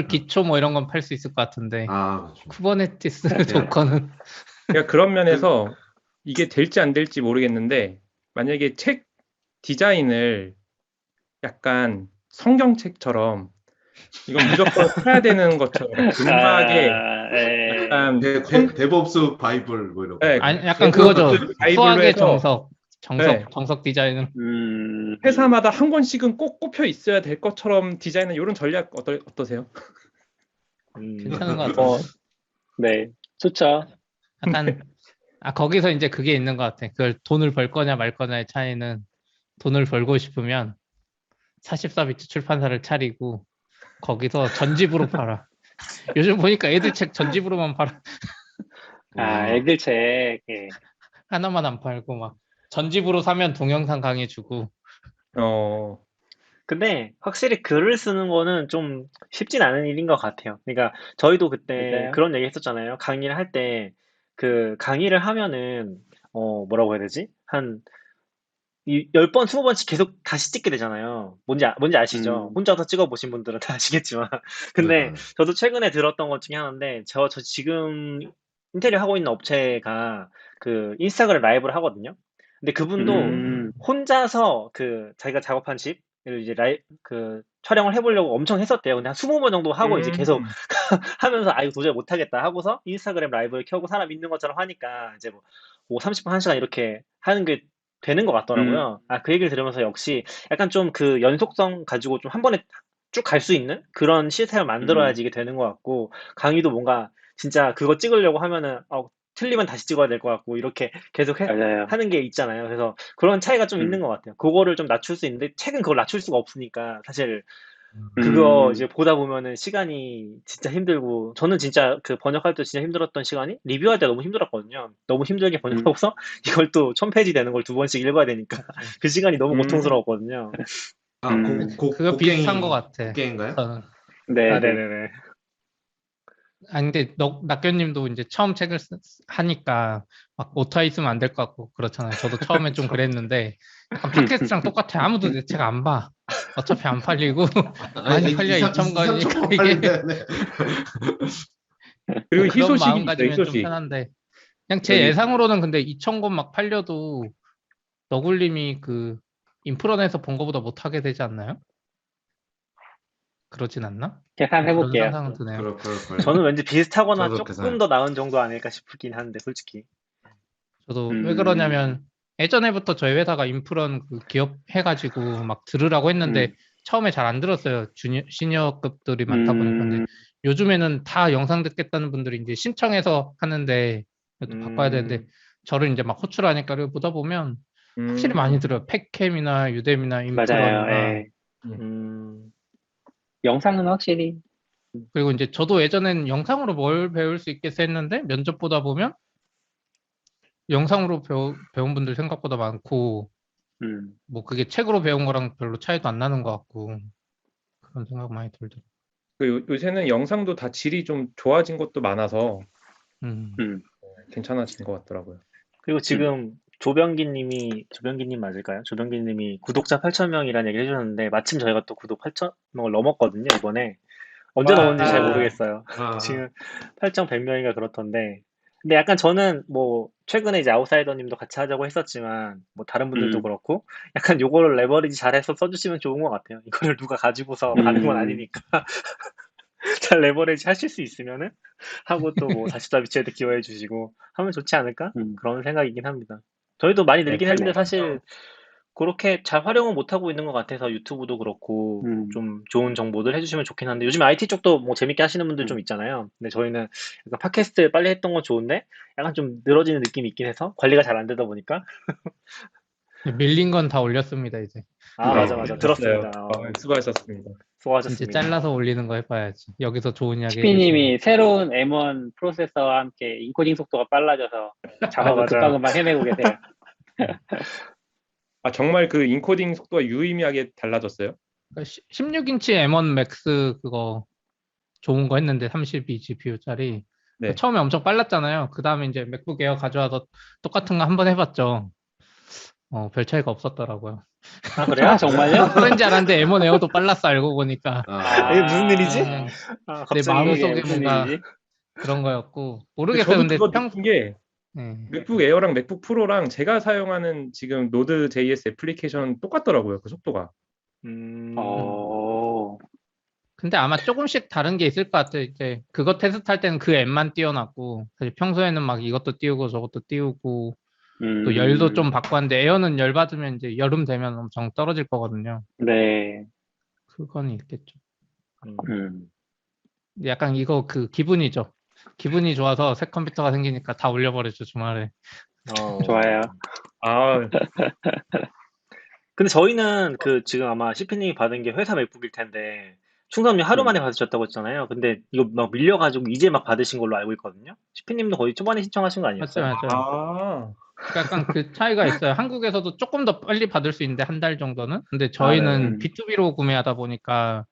기초 뭐 이런 건 팔 수 있을 것 같은데 그렇죠. 쿠버네티스 네. 도커는 그러니까 그런 면에서 이게 될지 안 될지 모르겠는데 만약에 책 디자인을 약간 성경책처럼 이건 무조건 해야 되는 것처럼 근막에 예. 약간 데브옵스 바이블 뭐 이런 거. 네, 아니, 약간 데브옵스 그거죠. 바이블로 수학의 해서 네. 정석 디자인은 회사마다 한 권씩은 꼭 꼽혀 있어야 될 것처럼 디자인은 이런 전략 어떠세요? 괜찮은 것 같아요. 네, 좋죠. 약간 거기서 이제 그게 있는 것 같아. 그걸 돈을 벌 거냐 말 거냐의 차이는 돈을 벌고 싶으면 44비트 출판사를 차리고 거기서 전집으로 팔아. 요즘 보니까 애들 책 전집으로만 팔아. 애들 책. 예. 하나만 안 팔고 막 전집으로 사면 동영상 강의 주고. 근데 확실히 글을 쓰는 거는 좀 쉽진 않은 일인 것 같아요. 그러니까 저희도 그때 맞아요. 그런 얘기 했었잖아요. 강의를 할 때 그 강의를 하면은 뭐라고 해야 되지? 한 10번, 20번씩 계속 다시 찍게 되잖아요. 뭔지 아시죠? 혼자서 찍어보신 분들은 다 아시겠지만. 근데 네. 저도 최근에 들었던 것 중에 하나인데, 저 지금 인테리어 하고 있는 업체가 그 인스타그램 라이브를 하거든요. 근데 그분도 혼자서 그 자기가 작업한 집을 이제 촬영을 해보려고 엄청 했었대요. 근데 한 20번 정도 하고 이제 계속 하면서 이거 도저히 못하겠다 하고서 인스타그램 라이브를 켜고 사람 있는 것처럼 하니까 이제 뭐 30분, 1시간 이렇게 하는 게 되는 것 같더라고요. 그 얘기를 들으면서 역시 약간 좀 그 연속성 가지고 좀 한 번에 쭉 갈 수 있는 그런 시스템을 만들어야지 이게 되는 것 같고, 강의도 뭔가 진짜 그거 찍으려고 하면은 틀리면 다시 찍어야 될 것 같고 이렇게 계속 맞아요. 하는 게 있잖아요. 그래서 그런 차이가 좀 있는 것 같아요. 그거를 좀 낮출 수 있는데 책은 그걸 낮출 수가 없으니까 사실 그거 이제 보다 보면은 시간이 진짜 힘들고, 저는 진짜 그 번역할 때 진짜 힘들었던 시간이 리뷰할 때 너무 힘들었거든요. 너무 힘들게 번역하고서 이걸 또 1000페이지 되는 걸 2번씩 읽어야 되니까 그 시간이 너무 고통스러웠거든요. 그거 비슷한 것 같아. 곡괭인가요? 저는. 네, 네. 네네네. 근데 낙교님도 이제 처음 책을 하니까 막 오타 있으면 안 될 것 같고 그렇잖아요. 저도 처음에 좀 그랬는데 약간 팟캐스트랑 똑같아. 아무도 내 책 안 봐. 어차피 안 팔리고 많이 팔려 2,000권이니까 이게 그리고 그런 희소식이 마음 있어요. 가지면 좀 희소식. 편한데 그냥 제 여기. 예상으로는 근데 2,000권 막 팔려도 너굴님이 그 인프런에서 본 거보다 못하게 되지 않나요? 그러진 않나? 계산해 그런 볼게요. 상상은 드네요. 그럴까요? 저는 왠지 비슷하거나 저도 조금 더 나은 정도 아닐까 싶긴 한데 솔직히. 저도 왜 그러냐면 예전에부터 저희 회사가 인프런 그 기업 해가지고 막 들으라고 했는데 처음에 잘 안 들었어요. 시니어급들이 많다 보니까. 근데 요즘에는 다 영상 듣겠다는 분들이 이제 신청해서 하는데 또 바꿔야 되는데 저를 이제 막 호출하니까 그걸 보다 보면 확실히 많이 들어요. 팩캠이나 유뎀이나 맞아요. 인프런이나. 예. 영상은 확실히 그리고 이제 저도 예전에는 영상으로 뭘 배울 수 있겠어 했는데 면접 보다 보면 영상으로 배운 분들 생각보다 많고 뭐 그게 책으로 배운 거랑 별로 차이도 안 나는 것 같고 그런 생각 많이 들더라고요. 요새는 영상도 다 질이 좀 좋아진 것도 많아서 괜찮아진 것 같더라고요. 그리고 지금 조병기님 맞을까요? 조병기님이 구독자 8,000명이라는 얘기를 해주셨는데 마침 저희가 또 구독 8,000명을 넘었거든요, 이번에. 언제 넘었는지 잘 모르겠어요. 지금 8,100명인가 그렇던데. 근데 약간 저는 뭐 최근에 이제 아웃사이더님도 같이 하자고 했었지만 뭐 다른 분들도 그렇고 약간 요거를 레버리지 잘해서 써주시면 좋은 것 같아요. 이거를 누가 가지고서 가는 건 아니니까 잘 레버리지 하실 수 있으면은 하고 또 뭐 44비치에도 기여해 주시고 하면 좋지 않을까? 그런 생각이긴 합니다. 저희도 많이 늘긴 했는데 사실 그렇게 잘 활용은 못하고 있는 것 같아서 유튜브도 그렇고 좀 좋은 정보들 해주시면 좋긴 한데, 요즘 IT 쪽도 뭐 재밌게 하시는 분들 좀 있잖아요. 근데 저희는 약간 팟캐스트 빨리 했던 건 좋은데 약간 좀 늘어지는 느낌이 있긴 해서 관리가 잘 안 되다 보니까. 밀린 건 다 올렸습니다 이제. 맞아 들었습니다. 수고하셨습니다. 수고하셨습니다. 이제 잘라서 올리는 거 해봐야지. 여기서 좋은 이야기 치피님이 새로운 M1 프로세서와 함께 인코딩 속도가 빨라져서 작업을 맞아요. 급박급박 해내고 계세요. 정말 그 인코딩 속도가 유의미하게 달라졌어요? 16인치 M1 맥스 그거 좋은 거 했는데 32 GPU짜리 네. 처음에 엄청 빨랐잖아요. 그 다음에 이제 맥북 에어 가져와서 똑같은 거 한번 해봤죠. 별 차이가 없었더라고요. 아, 그래요? 정말요? 그런지 알았는데 M1 에어도 빨랐어, 알고 보니까. 이게 무슨 일이지? 네, 아, 내 갑자기 마음속에 무슨 뭔가 일이지? 그런 거였고 모르겠어요. 저도 근데 그거 느낀 게 네. 맥북 에어랑 맥북 프로랑 제가 사용하는 지금 노드 JS 애플리케이션 똑같더라고요. 그 속도가. 어, 근데 아마 조금씩 다른 게 있을 것 같아요. 이제 그거 테스트할 때는 그 앱만 띄워놨고 사실 평소에는 막 이것도 띄우고 저것도 띄우고 또 열도 좀 바꿨는데 에어는 열 받으면 이제 여름 되면 엄청 떨어질 거거든요. 네. 그건 있겠죠. 음. 약간 이거 그 기분이죠. 기분이 좋아서 새 컴퓨터가 생기니까 다 올려버렸죠, 주말에. 좋아요. 아, 근데 저희는 그 지금 아마 CP님이 받은 게 회사 맥북일 텐데 충전료 하루 만에 받으셨다고 했잖아요. 근데 이거 막 밀려가지고 이제 막 받으신 걸로 알고 있거든요. CP님도 거의 초반에 신청하신 거 아니었어요? 맞죠. 아, 약간 그 차이가 있어요. 한국에서도 조금 더 빨리 받을 수 있는데 한 달 정도는. 근데 저희는 네. B2B로 구매하다 보니까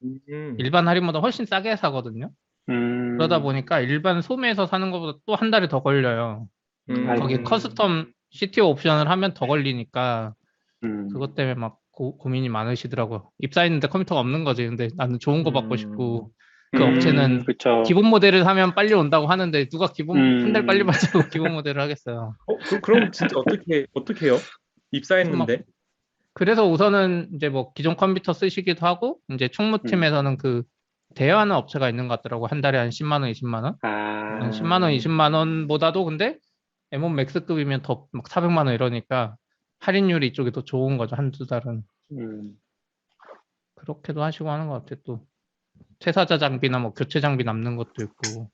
일반 할인보다 훨씬 싸게 사거든요. 그러다 보니까 일반 소매에서 사는 것보다 또 한 달이 더 걸려요. 거기 커스텀 CTO 옵션을 하면 더 걸리니까 그것 때문에 막 고민이 많으시더라고요. 입사했는데 컴퓨터가 없는 거지. 근데 나는 좋은 거 받고 싶고 그 업체는 그쵸. 기본 모델을 사면 빨리 온다고 하는데 누가 한 달 빨리 받자고 기본 모델을 하겠어요. 그럼 진짜 어떻게 해요? 입사했는데? 그래서 우선은 이제 뭐 기존 컴퓨터 쓰시기도 하고 이제 총무팀에서는 그 대여하는 업체가 있는 것 같더라고. 한 달에 한 10만 원, 20만 원. 한 10만 원, 20만 원보다도 근데 M1 맥스급이면 더 막 400만 원 이러니까 할인율이 이쪽이 더 좋은 거죠. 한두 달은. 그렇게도 하시고 하는 것 같아요. 또 퇴사자 장비나 뭐 교체 장비 남는 것도 있고.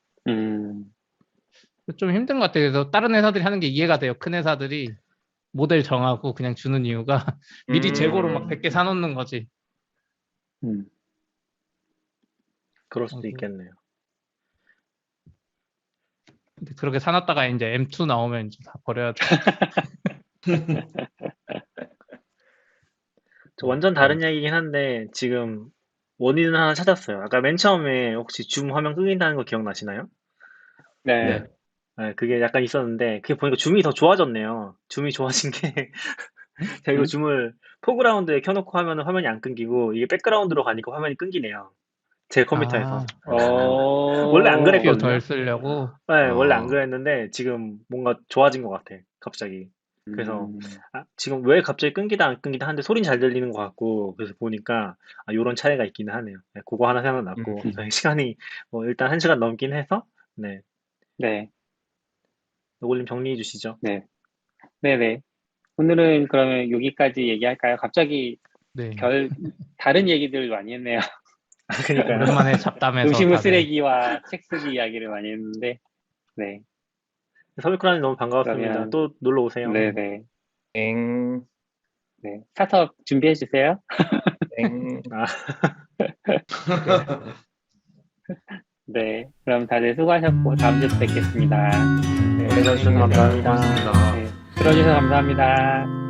좀 힘든 것 같아요. 그래서 다른 회사들이 하는 게 이해가 돼요. 큰 회사들이 모델 정하고 그냥 주는 이유가 미리 재고로 막 100개 사놓는 거지. 그럴 수도 있겠네요. 근데 그렇게 사놨다가 이제 M2 나오면 이제 다 버려야 돼. 저 완전 다른 이야기긴 한데 지금 원인을 하나 찾았어요. 아까 맨 처음에 혹시 줌 화면 끄긴다는 거 기억나시나요? 네. 네, 그게 약간 있었는데 그게 보니까 줌이 더 좋아졌네요. 줌이 좋아진 게 제가 이거 줌을 포그라운드에 켜놓고 하면 화면이 안 끊기고 이게 백그라운드로 가니까 화면이 끊기네요. 제 컴퓨터에서. 원래 안 CPU 그랬거든요. 덜 쓰려고. 네, 원래 안 그랬는데 지금 뭔가 좋아진 것 같아. 갑자기. 그래서 지금 왜 갑자기 끊기다 안 끊기다 하는데 소리는 잘 들리는 것 같고 그래서 보니까 요런 차이가 있기는 하네요. 네, 그거 하나 생각났고 저희 시간이 뭐 일단 1시간 넘긴 해서 네, 네. 노골님 정리해 주시죠. 네. 네네. 오늘은 그러면 여기까지 얘기할까요? 갑자기 네. 다른 얘기들 많이 했네요. 그러니까요. 오랜만에 잡담해서. 음식물 다들. 쓰레기와 책 쓰기 이야기를 많이 했는데, 네. 서울크라님 너무 반가웠습니다. 그러면- 또 놀러 오세요. 네네. 땡, 네. 스타트업 준비해 주세요. 땡. 네. 그럼 다들 수고하셨고, 다음 주에 뵙겠습니다. 네, 해주셔서 감사합니다. 고맙습니다. 네. 들어주셔서 감사합니다.